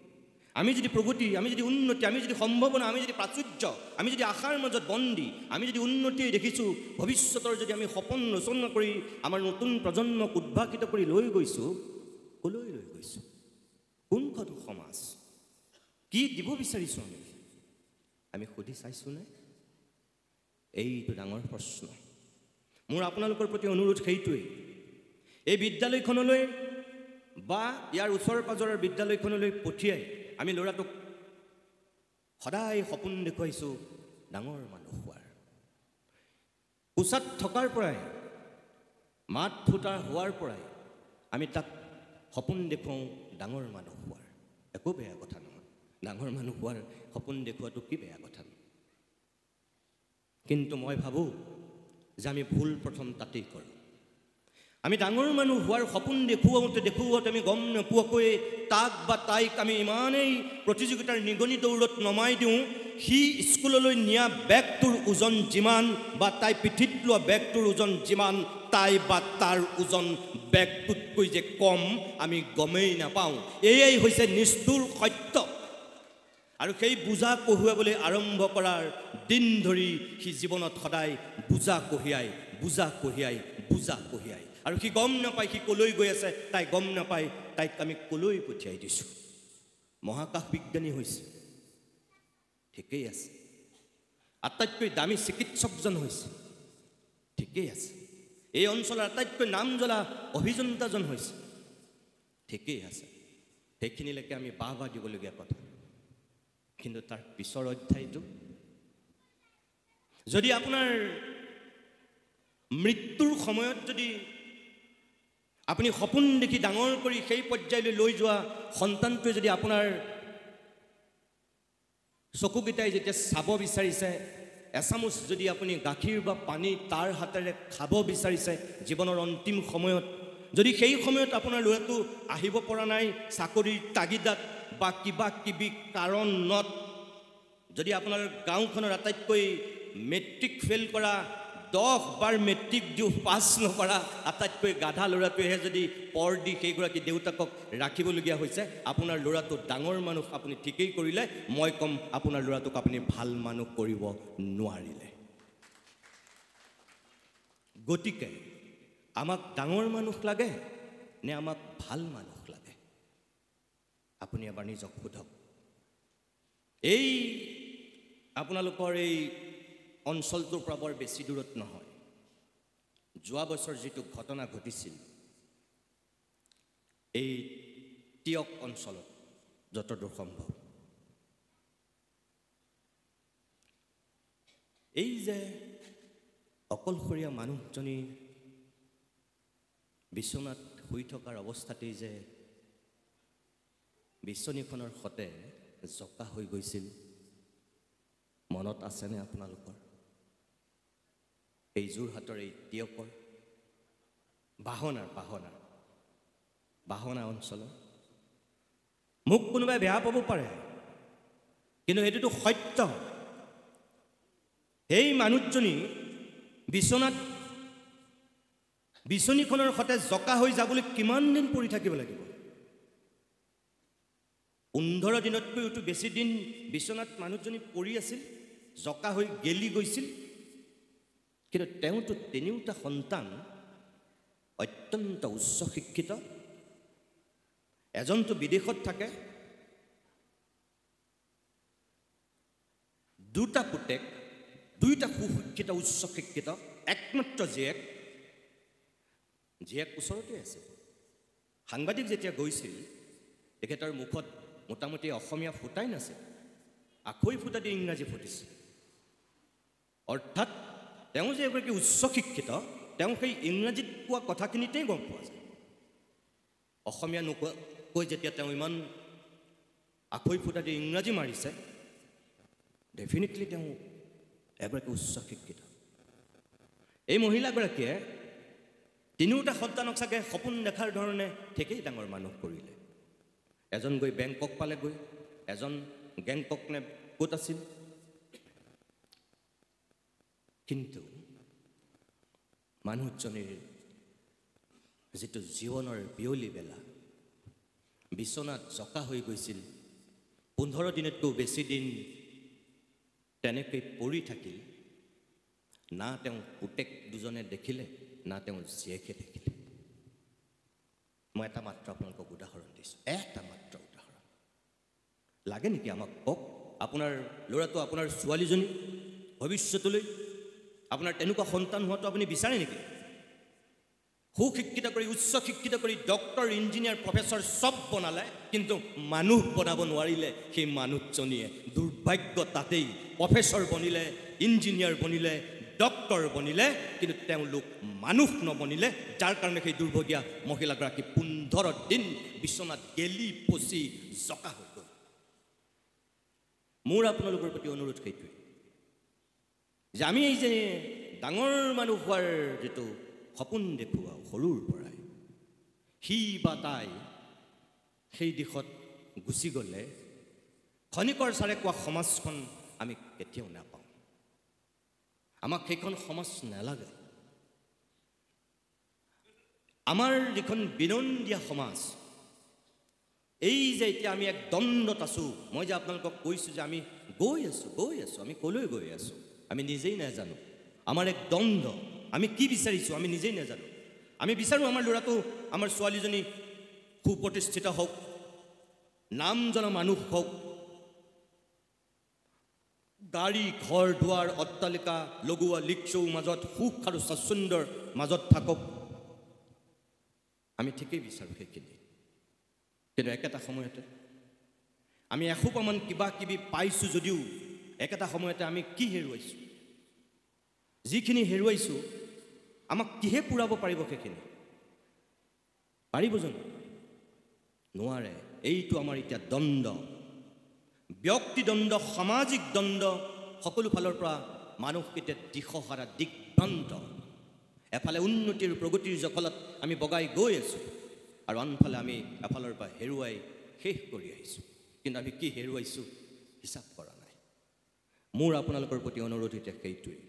আমি যদি প্ৰগতি, আমি যদি উন্নতি, আমি যদি সম্ভাৱনা, আমি যদি প্ৰাচুৰ্য, আমি যদি আশাৰ মাজত বন্দী, আমি যদি উন্নতিয়ে দেখিছোঁ, ভৱিষ্যতৰ যদি আমি সপোন ৰচনা কৰি আমাৰ নতুন প্ৰজন্মক উদ্ভাসিত কৰি লৈ গৈছোঁ, কলৈ লৈ গৈছোঁ? কোনখন সমাজ? কি দিব বিচাৰিছোঁ আমি সুধি চাইছোঁনে? এইটো ডাঙৰ প্ৰশ্ন। মোৰ আপোনালোকৰ প্ৰতি অনুৰোধ সেইটোৱেই, এই বিদ্যালয়খনলৈ বা ইয়াৰ ওচৰ পাজৰৰ বিদ্যালয়খনলৈ পঠিয়াই আমি ল'ৰাটোক সদায় সপোন দেখুৱাইছোঁ ডাঙৰ মানুহ হোৱাৰ। কোচাত থকাৰ পৰাই, মাত ফুটা হোৱাৰ পৰাই আমি তাক সপোন দেখুৱাওঁ ডাঙৰ মানুহ হোৱাৰ। একো বেয়া কথা নহয়, ডাঙৰ মানুহ হোৱাৰ সপোন দেখুৱাটো কি বেয়া কথা নহয়। কিন্তু মই ভাবোঁ যে আমি ভুল প্ৰথম তাতেই কৰোঁ। আমি ডাঙৰ মানুহ হোৱাৰ সপোন দেখুৱাওঁতে আমি গম নোপোৱাকৈ তাক বা তাইক আমি ইমানেই প্ৰতিযোগিতাৰ নিগনি দৌৰত নমাই দিওঁ, সি স্কুললৈ নিয়া বেগটোৰ ওজন যিমান বা তাই পিঠিত লোৱা বেগটোৰ ওজন যিমান, তাই বা তাৰ ওজন বেগটোতকৈ যে কম আমি গমেই নাপাওঁ। এয়াই হৈছে নিষ্ঠুৰ সত্য। আৰু সেই বোজা কঢ়িয়াবলৈ আৰম্ভ কৰাৰ দিন ধৰি সি জীৱনত সদায় বোজা কঢ়িয়াই আৰু সি গম নাপায় সি কলৈ গৈ আছে, তাই গম নাপায় তাইক আমি কলৈ পঠিয়াই দিছোঁ। মহাকাশ বিজ্ঞানী হৈছে, ঠিকেই আছে। আটাইতকৈ দামী চিকিৎসকজন হৈছে, ঠিকেই আছে। এই অঞ্চলৰ আটাইতকৈ নাম জ্বলা অভিযন্তাজন হৈছে, ঠিকেই আছে। সেইখিনিলৈকে আমি বাহ দিবলগীয়া কথা। কিন্তু তাৰ পিছৰ অধ্যায়টো, যদি আপোনাৰ মৃত্যুৰ সময়ত যদি আপুনি সপোন দেখি ডাঙৰ কৰি সেই পৰ্যায়লৈ লৈ যোৱা সন্তানটোৱে যদি আপোনাৰ চকুকেইটাই যেতিয়া চাব বিচাৰিছে, এচামুচ যদি আপুনি গাখীৰ বা পানী তাৰ হাতেৰে খাব বিচাৰিছে জীৱনৰ অন্তিম সময়ত, যদি সেই সময়ত আপোনাৰ ল'ৰাটো আহিব পৰা নাই চাকৰিৰ তাগিদাত বা কিবা কিবি কাৰণত, যদি আপোনাৰ গাঁওখনৰ আটাইতকৈ মেট্ৰিক ফেইল কৰা 10 বাৰ মেট্ৰিক দিও পাছ নকৰা আটাইতকৈ গাধা ল'ৰাটোৱেহে যদি পৰ দি সেইগৰাকী দেউতাকক ৰাখিবলগীয়া হৈছে, আপোনাৰ ল'ৰাটো ডাঙৰ মানুহ আপুনি ঠিকেই কৰিলে, মই ক'ম আপোনাৰ ল'ৰাটোক আপুনি ভাল মানুহ কৰিব নোৱাৰিলে। গতিকে আমাক ডাঙৰ মানুহ লাগে নে আমাক ভাল মানুহ লাগে? আপুনি এবাৰ নিজক সোধক। এই আপোনালোকৰ এই অঞ্চলটোৰ পৰা বৰ বেছি দূৰত নহয়, যোৱা বছৰ যিটো ঘটনা ঘটিছিল এই টিয়ক অঞ্চলত, যতদূৰ সম্ভৱ এই যে অকলশৰীয়া মানুহজনী বিচনাত শুই থকাৰ অৱস্থাতেই যে বিচনীখনৰ সতে জকা হৈ গৈছিল, মনত আছেনে আপোনালোকৰ? এই যোৰহাটৰ এই টিয়কৰ বাহনা অঞ্চলৰ। মোক কোনোবাই বেয়া পাব পাৰে, কিন্তু সেইটোতো সত্য। সেই মানুহজনী বিচনীখনৰ সতে জকা হৈ যাবলৈ কিমান দিন পৰি থাকিব লাগিব? 15 দিনতকৈতো বেছি দিন বিচনাত মানুহজনী পৰি আছিল, জকা হৈ গেলি গৈছিল। কিন্তু তেওঁতো তিনিওটা সন্তান অত্যন্ত উচ্চ শিক্ষিত, এজনটো বিদেশত থাকে, দুটা পুতেক, দুইটা সুশিক্ষিত উচ্চ শিক্ষিত, একমাত্ৰ জীয়েক ওচৰতে আছে। সাংবাদিক যেতিয়া গৈছিল তেখেতৰ মুখত মোটামুটি অসমীয়া ফুটাই নাছিল, আখৈ ফুটা দি ইংৰাজী ফুটিছে। অৰ্থাৎ তেওঁ যে এগৰাকী উচ্চ শিক্ষিত, তেওঁ সেই ইংৰাজীত কোৱা কথাখিনিতেই গম পোৱা যায়। অসমীয়া নোকৈ যেতিয়া তেওঁ ইমান আখৈ ফুটা দি ইংৰাজী মাৰিছে, ডেফিনেটলি তেওঁ এগৰাকী উচ্চ শিক্ষিত। এই মহিলাগৰাকীয়ে তিনিওটা সন্তানক চাগে সপোন দেখাৰ ধৰণে ঠিকেই ডাঙৰ মানুহ কৰিলে। এজন গৈ বেংকক পালেগৈ, এজন গেংকক নে ক'ত আছিল। কিন্তু মানুহজনীৰ যিটো জীৱনৰ বিয়লি বেলা, বিচনাত জকা হৈ গৈছিল, 15 দিনতকৈ বেছি দিন তেনেকৈ পৰি থাকিল। না তেওঁ পুতেক দুজনে দেখিলে, না তেওঁ জীয়েকে দেখিলে। মই এটা মাত্ৰ আপোনালোকক উদাহৰণ দিছোঁ, এটা মাত্ৰ উদাহৰণ। লাগে নেকি আমাক কওক? আপোনাৰ ল'ৰাটো, আপোনাৰ ছোৱালীজনী ভৱিষ্যতলৈ আপোনাৰ তেনেকুৱা সন্তান হোৱাটো আপুনি বিচাৰে নেকি? সুশিক্ষিত কৰি, উচ্চ শিক্ষিত কৰি ডক্টৰ, ইঞ্জিনিয়াৰ, প্ৰফেচৰ চব বনালে, কিন্তু মানুহ বনাব নোৱাৰিলে সেই মানুহজনীয়ে। দুৰ্ভাগ্য তাতেই। প্ৰফেচৰ বনিলে, ইঞ্জিনিয়াৰ বনিলে, ডক্টৰ বনিলে, কিন্তু তেওঁলোক মানুহ নবনিলে, যাৰ কাৰণে সেই দুৰ্ভগীয়া মহিলাগৰাকী 15 দিন বিচনাত গেলি পচি জকা হৈ গ'ল। মোৰ আপোনালোকৰ প্ৰতি অনুৰোধ সেইটোৱে যে আমি এই যে ডাঙৰ মানুহ হোৱাৰ যিটো সপোন দেখুৱাওঁ সৰুৰ পৰাই, সি বা তাই সেই দিশত গুচি গ'লে খনিকৰ ছাৰে কোৱা সমাজখন আমি কেতিয়াও নাপাওঁ। আমাক সেইখন সমাজ নালাগে। আমাৰ যিখন বিনন্দীয়া সমাজ, এই যে এতিয়া আমি এক দ্বন্দ্বত আছোঁ, মই যে আপোনালোকক কৈছোঁ যে আমি গৈ আছোঁ, আমি ক'লৈ গৈ আছোঁ আমি নিজেই নাজানো। আমাৰ এক দ্বন্দ্ব, আমি কি বিচাৰিছোঁ আমি নিজেই নাজানো। আমি বিচাৰোঁ আমাৰ ল'ৰাটো, আমাৰ ছোৱালীজনী সুপ্ৰতিষ্ঠিত হওক, নাম জনা মানুহ হওক, গাড়ী, ঘৰ দুৱাৰ, অট্টালিকা লগোৱা লিকচৌ মাজত সুখ আৰু স্বাচ্ছন্দ্যৰ মাজত থাকক। আমি ঠিকেই বিচাৰোঁ সেইখিনি। কিন্তু একেটা সময়তে আমি এসোপামান কিবা কিবি পাইছোঁ যদিও একেটা সময়তে আমি কি হেৰুৱাইছোঁ? যিখিনি হেৰুৱাইছোঁ আমাক কিহে পূৰাব পাৰিব? সেইখিনি পাৰিব জানো? নোৱাৰে। এইটো আমাৰ এতিয়া দ্বন্দ্ব, ব্যক্তি দ্বন্দ্ব, সামাজিক দ্বন্দ্ব, সকলো ফালৰ পৰা মানুহকেইটা দিশহাৰা দিগভ্ৰান্ত এফালে উন্নতিৰ প্ৰগতিৰ জখলাত আমি বগাই গৈ আছোঁ আৰু আনফালে আমি এফালৰ পৰা হেৰুৱাই শেষ কৰি আহিছোঁ কিন্তু আমি কি হেৰুৱাইছোঁ হিচাপ কৰা নাই মোৰ আপোনালোকৰ প্ৰতি অনুৰোধ এতিয়া সেইটোৱেই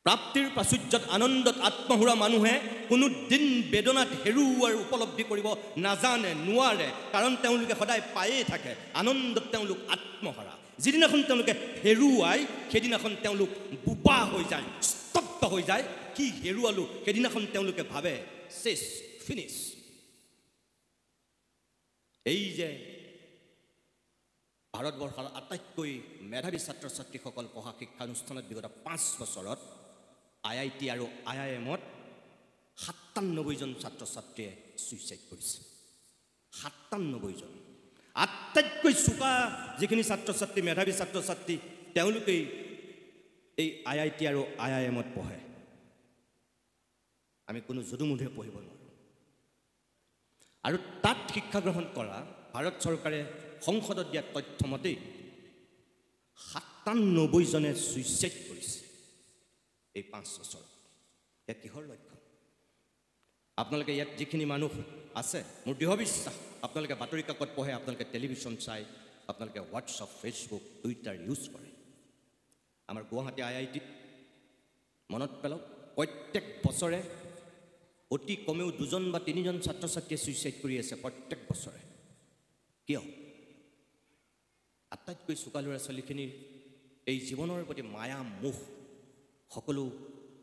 প্ৰাপ্তিৰ প্ৰাচুৰ্যত আনন্দত আত্মহুৰা মানুহে কোনো দিন বেদনাত হেৰুৱাৰ উপলব্ধি কৰিব নাজানে নোৱাৰে কাৰণ তেওঁলোকে সদায় পায়ে থাকে আনন্দত তেওঁলোক আত্মহাৰা যিদিনাখন তেওঁলোকে হেৰুৱাই সেইদিনাখন তেওঁলোক বোবা হৈ যায় স্তব্ধ হৈ যায় কি হেৰুৱালো সেইদিনাখন তেওঁলোকে ভাবে শেষ ফিনিছ এই যে ভাৰতবৰ্ষৰ আটাইতকৈ মেধাৱী ছাত্ৰ ছাত্ৰীসকল পঢ়া শিক্ষানুষ্ঠানত বিগত 5 বছৰত IIT আৰু IIMত 97 জন ছাত্ৰ ছাত্ৰীয়ে সুইচাইড কৰিছে 97 জন আটাইতকৈ চোকা যিখিনি ছাত্ৰ ছাত্ৰী মেধাৱী ছাত্ৰ ছাত্ৰী তেওঁলোকেই এই IIT আৰু IIMত পঢ়ে আমি কোনো যদুমধুৰে পঢ়িব নোৱাৰোঁ আৰু তাত শিক্ষা গ্ৰহণ কৰা ভাৰত চৰকাৰে সংসদত দিয়া তথ্য মতে 97 জনে সুইচাইড কৰিছে এই 5 বছৰত এয়া কিহৰ লক্ষণ আপোনালোকে ইয়াত যিখিনি মানুহ আছে মোৰ দৃঢ় বিশ্বাস আপোনালোকে বাতৰি কাকত পঢ়ে আপোনালোকে টেলিভিশ্যন চাই আপোনালোকে হোৱাটছআপ ফেচবুক টুইটাৰ ইউজ কৰে আমাৰ গুৱাহাটী IITত মনত পেলাওক প্ৰত্যেক বছৰে অতি কমেও 2জন বা 3জন ছাত্ৰ ছাত্ৰীয়ে সুইচাইড কৰি আছে প্ৰত্যেক বছৰে কিয় আটাইতকৈ চোকা ল'ৰা ছোৱালীখিনিৰ এই জীৱনৰ প্ৰতি মায়া মোহ সকলো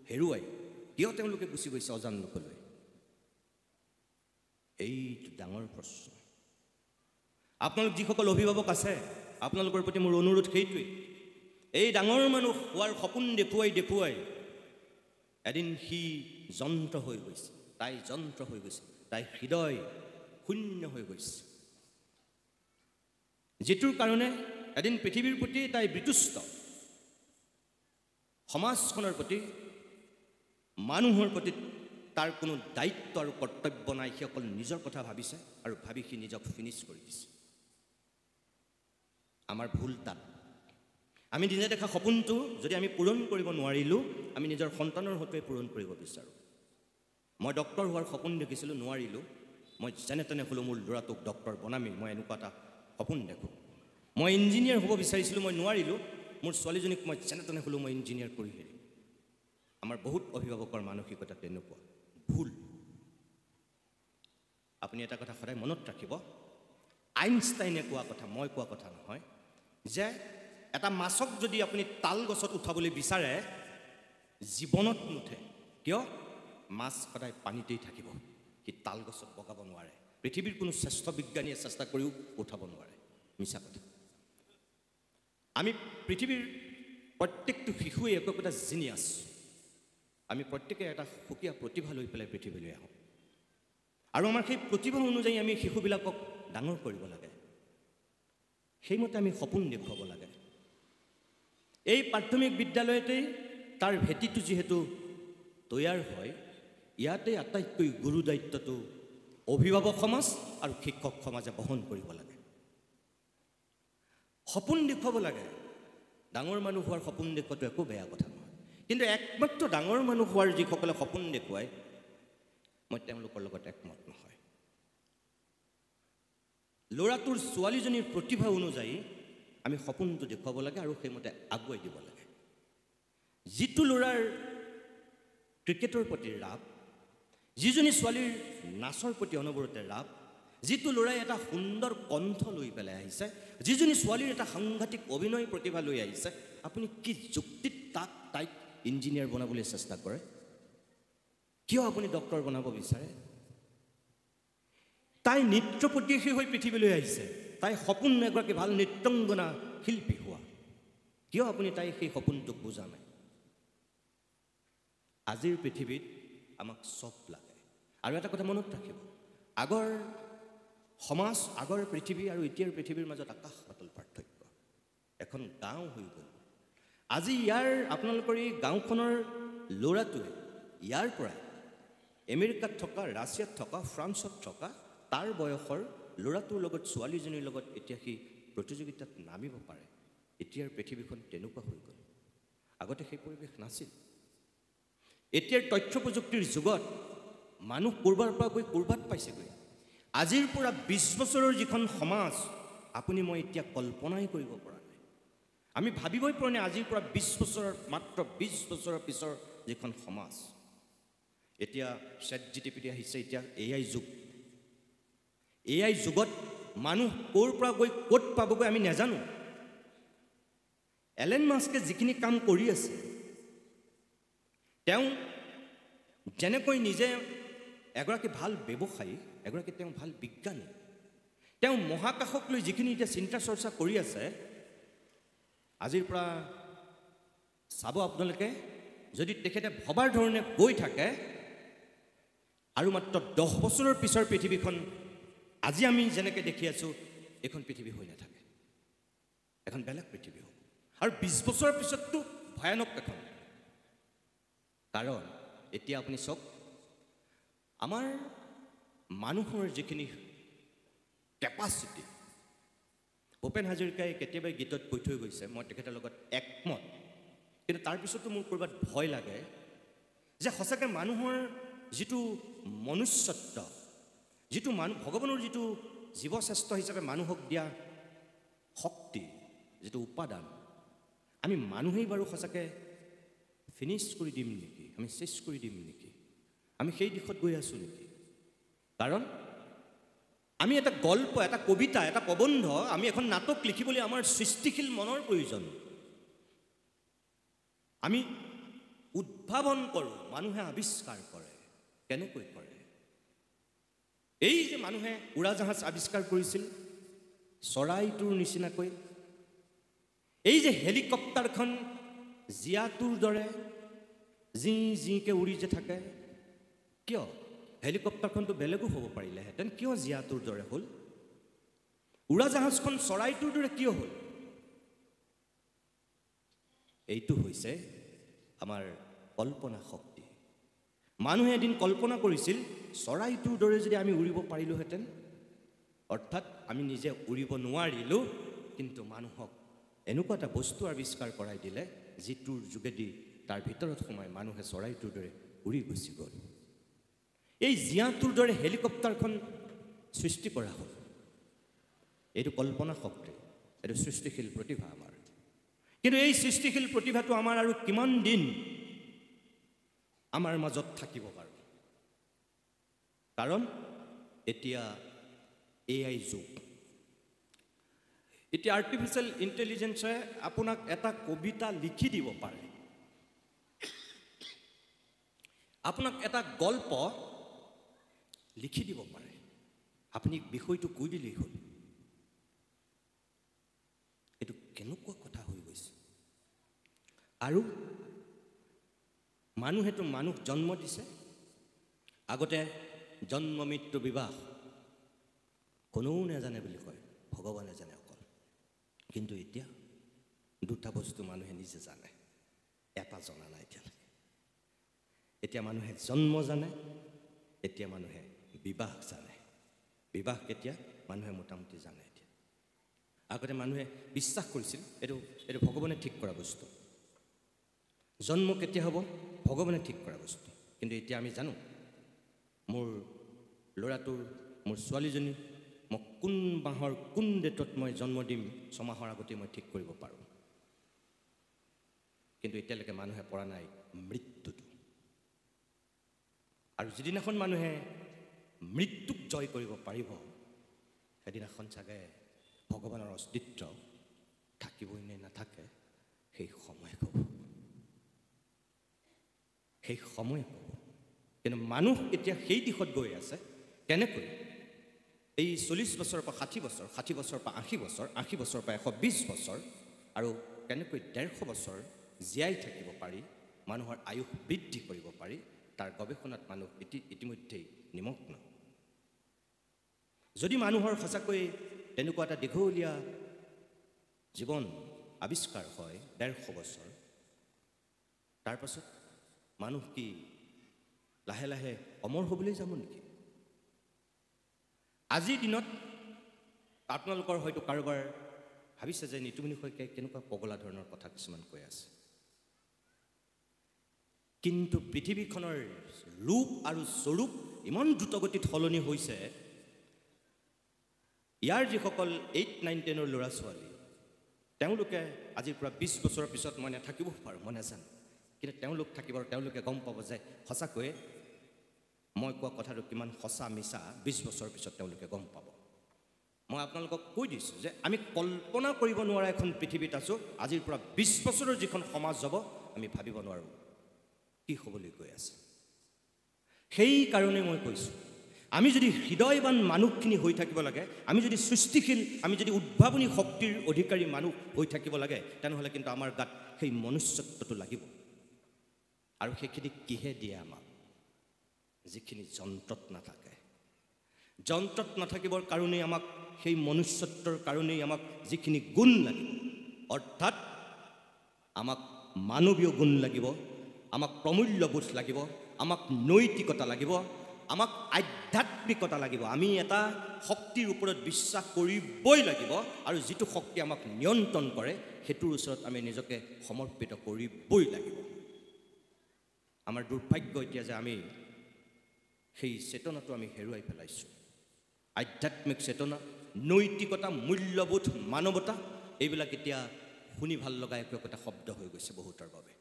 হেৰুৱাই কিয় তেওঁলোকে গুচি গৈছে অজান নকলৈ এইটো ডাঙৰ প্ৰশ্ন আপোনালোক যিসকল অভিভাৱক আছে আপোনালোকৰ প্ৰতি মোৰ অনুৰোধ সেইটোৱেই এই ডাঙৰ মানুহ হোৱাৰ সপোন দেখুৱাই এদিন সি যন্ত্ৰ হৈ গৈছে তাই যন্ত্ৰ হৈ গৈছে তাই হৃদয় শূন্য হৈ গৈছে যিটোৰ কাৰণে এদিন পৃথিৱীৰ প্ৰতি তাই বিতুষ্ট সমাজখনৰ প্ৰতি মানুহৰ প্ৰতি তাৰ কোনো দায়িত্ব আৰু কৰ্তব্য নাই সি অকল নিজৰ কথা ভাবিছে আৰু ভাবি সি নিজক ফিনিছ কৰি দিছে আমাৰ ভুল তাত আমি নিজে দেখা সপোনটো যদি আমি পূৰণ কৰিব নোৱাৰিলোঁ আমি নিজৰ সন্তানৰ হতুৱাই পূৰণ কৰিব বিচাৰোঁ মই ডক্টৰ হোৱাৰ সপোন দেখিছিলোঁ নোৱাৰিলোঁ মই যেনে তেনে হ'লেও মোৰ ল'ৰাটোক ডক্টৰ বনামেই মই এনেকুৱা এটা সপোন দেখোঁ মই ইঞ্জিনিয়াৰ হ'ব বিচাৰিছিলোঁ মই নোৱাৰিলোঁ মোৰ ছোৱালীজনীক মই যেনে তেনে হ'লেও মই ইঞ্জিনিয়াৰ কৰি হেৰিম আমাৰ বহুত অভিভাৱকৰ মানসিকতা তেনেকুৱা ভুল আপুনি এটা কথা সদায় মনত ৰাখিব আইনষ্টাইনে কোৱা কথা মই কোৱা কথা নহয় যে এটা মাছক যদি আপুনি তাল গছত উঠাবলৈ বিচাৰে জীৱনত নুঠে কিয় মাছ সদায় পানীতেই থাকিব সি তাল গছত বগাব নোৱাৰে পৃথিৱীৰ কোনো শ্ৰেষ্ঠ বিজ্ঞানীয়ে চেষ্টা কৰিও উঠাব নোৱাৰে মিছা কথা আমি পৃথিৱীৰ প্ৰত্যেকটো শিশুৱে একোটা জিনিয়াছ আমি প্ৰত্যেকে এটা সুকীয়া প্ৰতিভা লৈ পেলাই পৃথিৱীলৈ আহোঁ আৰু আমাৰ সেই প্ৰতিভা অনুযায়ী আমি শিশুবিলাকক ডাঙৰ কৰিব লাগে সেইমতে আমি সপোন দেখুৱাব লাগে এই প্ৰাথমিক বিদ্যালয়তেই তাৰ ভেটিটো যিহেতু তৈয়াৰ হয় ইয়াতে আটাইতকৈ গুৰু দায়িত্বটো অভিভাৱক সমাজ আৰু শিক্ষক সমাজে বহন কৰিব লাগে সপোন দেখুৱাব লাগে ডাঙৰ মানুহ হোৱাৰ সপোন দেখুৱাটো একো বেয়া কথা নহয় কিন্তু একমাত্ৰ ডাঙৰ মানুহ হোৱাৰ যিসকলে সপোন দেখুৱায় মই তেওঁলোকৰ লগত একমত নহয় ল'ৰাটোৰ ছোৱালীজনীৰ প্ৰতিভা অনুযায়ী আমি সপোনটো দেখুৱাব লাগে আৰু সেইমতে আগুৱাই দিব লাগে যিটো ল'ৰাৰ ক্ৰিকেটৰ প্ৰতি ৰাপ যিজনী ছোৱালীৰ নাচৰ প্ৰতি অনবৰতে ৰাপ যিটো ল'ৰাই এটা সুন্দৰ কণ্ঠ লৈ পেলাই আহিছে যিজনী ছোৱালীৰ এটা সাংঘাতিক অভিনয় প্ৰতিভা লৈ আহিছে আপুনি কি যুক্তিত তাইক ইঞ্জিনিয়াৰ বনাবলৈ চেষ্টা কৰে কিয় আপুনি ডক্টৰ বনাব বিচাৰে তাই নৃত্য প্ৰতিশী হৈ পৃথিৱীলৈ আহিছে তাই সপোন এগৰাকী ভাল নৃত্যাংগনা শিল্পী হোৱা কিয় আপুনি তাই সেই সপোনটোক বুজা নাই আজিৰ পৃথিৱীত আমাক চব লাগে আৰু এটা কথা মনত ৰাখিব আগৰ সমাজ আগৰ পৃথিৱী আৰু এতিয়াৰ পৃথিৱীৰ মাজত আকাশ পাতাল পাৰ্থক্য এখন গাঁও হৈ গ'ল আজি ইয়াৰ আপোনালোকৰ এই গাঁওখনৰ ল'ৰাটোৱে ইয়াৰ পৰাই আমেৰিকাত থকা ৰাছিয়াত থকা ফ্ৰান্সত থকা তাৰ বয়সৰ ল'ৰাটোৰ লগত ছোৱালীজনীৰ লগত এতিয়া সি প্ৰতিযোগিতাত নামিব পাৰে এতিয়াৰ পৃথিৱীখন তেনেকুৱা হৈ গ'ল আগতে সেই পৰিৱেশ নাছিল। এতিয়াৰ তথ্য প্ৰযুক্তিৰ যুগত মানুহ ক'ৰবাৰ পৰা গৈ ক'ৰবাত পাইছেগৈ। আজিৰ পৰা 20 বছৰৰ যিখন সমাজ আপুনি মই এতিয়া কল্পনাই কৰিব পৰা নাই। আমি ভাবিবই পৰা নাই আজিৰ পৰা 20 বছৰৰ মাত্ৰ 20 বছৰৰ পিছৰ যিখন সমাজ। এতিয়া ChatGPT আহিছে, এতিয়া AI যুগ। AI যুগত মানুহ ক'ৰ পৰা গৈ ক'ত পাবগৈ আমি নাজানো। এলেন মাস্কে যিখিনি কাম কৰি আছে, তেওঁ যেনেকৈ নিজে এগৰাকী ভাল ব্যৱসায়ী, এগৰাকী তেওঁ ভাল বিজ্ঞানী, তেওঁ মহাকাশক লৈ যিখিনি এতিয়া চিন্তা চৰ্চা কৰি আছে, আজিৰ পৰা চাব আপোনালোকে, যদি তেখেতে ভবাৰ ধৰণে গৈ থাকে আৰু মাত্ৰ 10 বছৰৰ পিছৰ পৃথিৱীখন আজি আমি যেনেকৈ দেখি আছোঁ এইখন পৃথিৱী হৈ নাথাকে, এখন বেলেগ পৃথিৱী হ'ব। আৰু 20 বছৰৰ পিছততো ভয়ানক এখন। কাৰণ এতিয়া আপুনি চাওক, আমাৰ মানুহৰ যিখিনি কেপাচিটি, ভূপেন হাজৰিকাই কেতিয়াবা গীতত কৈ থৈ গৈছে, মই তেখেতৰ লগত একমত, কিন্তু তাৰপিছতো মোৰ ক'ৰবাত ভয় লাগে যে সঁচাকৈ মানুহৰ যিটো মনুষ্যত্ব, যিটো ভগৱানৰ যিটো জীৱশ্ৰেষ্ঠ হিচাপে মানুহক দিয়া শক্তি, যিটো উপাদান, আমি মানুহেই বাৰু সঁচাকৈ ফিনিছ কৰি দিম নেকি, আমি চেছ কৰি দিম নেকি, আমি সেই দিশত গৈ আছোঁ নেকি? কাৰণ আমি এটা গল্প, এটা কবিতা, এটা প্ৰবন্ধ, আমি এখন নাটক লিখিবলৈ আমাৰ সৃষ্টিশীল মনৰ প্ৰয়োজন। আমি উদ্ভাৱন কৰোঁ, মানুহে আৱিষ্কাৰ কৰে। কেনেকৈ কৰে? এই যে মানুহে উৰাজাহাজ আৱিষ্কাৰ কৰিছিল চৰাইটোৰ নিচিনাকৈ, এই যে হেলিকপ্টাৰখন জীয়াটোৰ দৰে জি জিকে উৰি যে থাকে, কিয়? হেলিকপ্টাৰখনটো বেলেগো হ'ব পাৰিলেহেঁতেন, কিয় জীয়াটোৰ দৰে হ'ল? উৰাজাহাজখন চৰাইটোৰ দৰে কিয় হ'ল? এইটো হৈছে আমাৰ কল্পনা শক্তি। মানুহে এদিন কল্পনা কৰিছিল চৰাইটোৰ দৰে যদি আমি উৰিব পাৰিলোহেঁতেন, অৰ্থাৎ আমি নিজে উৰিব নোৱাৰিলোঁ, কিন্তু মানুহক এনেকুৱা এটা বস্তু আৱিষ্কাৰ কৰাই দিলে যিটোৰ যোগেদি তাৰ ভিতৰত সোমাই মানুহে চৰাইটোৰ দৰে উৰি গুচি গ'ল। এই জীয়াটোৰ দৰে হেলিকপ্টাৰখন সৃষ্টি কৰা হ'ল। এইটো কল্পনা শক্তি, এইটো সৃষ্টিশীল প্ৰতিভা আমাৰ। কিন্তু এই সৃষ্টিশীল প্ৰতিভাটো আমাৰ আৰু কিমান দিন আমাৰ মাজত থাকিব বাৰু? কাৰণ এতিয়া AI যুগ। এতিয়া আৰ্টিফিচিয়েল ইণ্টেলিজেন্সে আপোনাক এটা কবিতা লিখি দিব পাৰে, আপোনাক এটা গল্প লিখি দিব পাৰে, আপুনি বিষয়টো কৈ দিলেই হ'ল। এইটো কেনেকুৱা কথা হৈ গৈছে? আৰু মানুহেতো মানুহ জন্ম দিছে, আগতে জন্ম মৃত্যু বিবাহ কোনেও নাজানে বুলি কয়, ভগৱানে জানে অকল। কিন্তু এতিয়া দুটা বস্তু মানুহে নিজে জানে, এটা জনা নাই এতিয়ালৈকে। এতিয়া মানুহে জন্ম জানে, এতিয়া মানুহে বিবাহ জানে। বিবাহ কেতিয়া মানুহে মোটামুটি জানে এতিয়া। আগতে মানুহে বিশ্বাস কৰিছিল এইটো ভগৱানে ঠিক কৰা বস্তু, জন্ম কেতিয়া হ'ব ভগৱানে ঠিক কৰা বস্তু। কিন্তু এতিয়া আমি জানো মোৰ ল'ৰাটোৰ, মোৰ ছোৱালীজনী মই কোন মাহৰ কোন ডেটত মই জন্ম দিম 6 মাহৰ আগতে মই ঠিক কৰিব পাৰোঁ। কিন্তু এতিয়ালৈকে মানুহে পৰা নাই মৃত্যুটো। আৰু যিদিনাখন মানুহে মৃত্যুক জয় কৰিব পাৰিব, সেইদিনাখন চাগে ভগৱানৰ অস্তিত্ব থাকিবই নে নাথাকে সেই সময় ক'ব, সেই সময় ক'ব। কিন্তু মানুহ এতিয়া সেই দিশত গৈ আছে। কেনেকৈ? এই 40 বছৰৰ পৰা 60 বছৰ, 60 বছৰৰ পৰা 80 বছৰ, 80 বছৰৰ পৰা 120 বছৰ, আৰু কেনেকৈ 150 বছৰ জীয়াই থাকিব পাৰি, মানুহৰ আয়ুস বৃদ্ধি কৰিব পাৰি, তাৰ গৱেষণাত মানুহ ইতিমধ্যেই নিমগ্ন। যদি মানুহৰ সঁচাকৈ তেনেকুৱা এটা দীঘলীয়া জীৱন আৱিষ্কাৰ হয় 150 বছৰ, তাৰপাছত মানুহ কি লাহে লাহে অমৰ হ'বলৈ যাব নেকি? আজিৰ দিনত আপোনালোকৰ হয়তো কাৰোবাৰ ভাবিছে যে নিতুমণি শইকীয়াই কেনেকুৱা পগলা ধৰণৰ কথা কিছুমান কৈ আছে। কিন্তু পৃথিৱীখনৰ ৰূপ আৰু স্বৰূপ ইমান দ্ৰুতগতিত সলনি হৈছে ইয়াৰ যিসকল 8, 9, 10ৰ ল'ৰা ছোৱালী তেওঁলোকে আজিৰ পৰা 20 বছৰৰ পিছত মই নাথাকিব পাৰোঁ মই নাজানো কিন্তু তেওঁলোক থাকিব আৰু তেওঁলোকে গম পাব যে সঁচাকৈ মই কোৱা কথাটো কিমান সঁচা মিছা 20 বছৰৰ পিছত তেওঁলোকে গম পাব মই আপোনালোকক কৈ দিছোঁ যে আমি কল্পনা কৰিব নোৱাৰা এখন পৃথিৱীত আছোঁ আজিৰ পৰা 20 বছৰৰ যিখন সমাজ হ'ব আমি ভাবিব নোৱাৰোঁ কি হ'বলৈ গৈ আছে সেই কাৰণে মই কৈছোঁ আমি যদি হৃদয়বান মানুহখিনি হৈ থাকিব লাগে আমি যদি সৃষ্টিশীল আমি যদি উদ্ভাৱনী শক্তিৰ অধিকাৰী মানুহ হৈ থাকিব লাগে তেনেহ'লে কিন্তু আমাৰ গাত সেই মনুষ্যত্বটো লাগিব আৰু সেইখিনি কিহে দিয়ে আমাক যিখিনি যন্ত্ৰত নাথাকে যন্ত্ৰত নাথাকিবৰ কাৰণেই আমাক সেই মনুষ্যত্বৰ কাৰণেই আমাক যিখিনি গুণ লাগিব অৰ্থাৎ আমাক মানৱীয় গুণ লাগিব আমাক প্ৰমূল্যবোধ লাগিব আমাক নৈতিকতা লাগিব আমাক আধ্যাত্মিকতা লাগিব আমি এটা শক্তিৰ ওপৰত বিশ্বাস কৰিবই লাগিব আৰু যিটো শক্তি আমাক নিয়ন্ত্ৰণ কৰে সেইটোৰ ওচৰত আমি নিজকে সমৰ্পিত কৰিবই লাগিব আমাৰ দুৰ্ভাগ্য এতিয়া যে আমি সেই চেতনাটো আমি হেৰুৱাই পেলাইছোঁ আধ্যাত্মিক চেতনা নৈতিকতা মূল্যবোধ মানৱতা এইবিলাক এতিয়া শুনি ভাল লগা একোটা শব্দ হৈ গৈছে বহুতৰ বাবে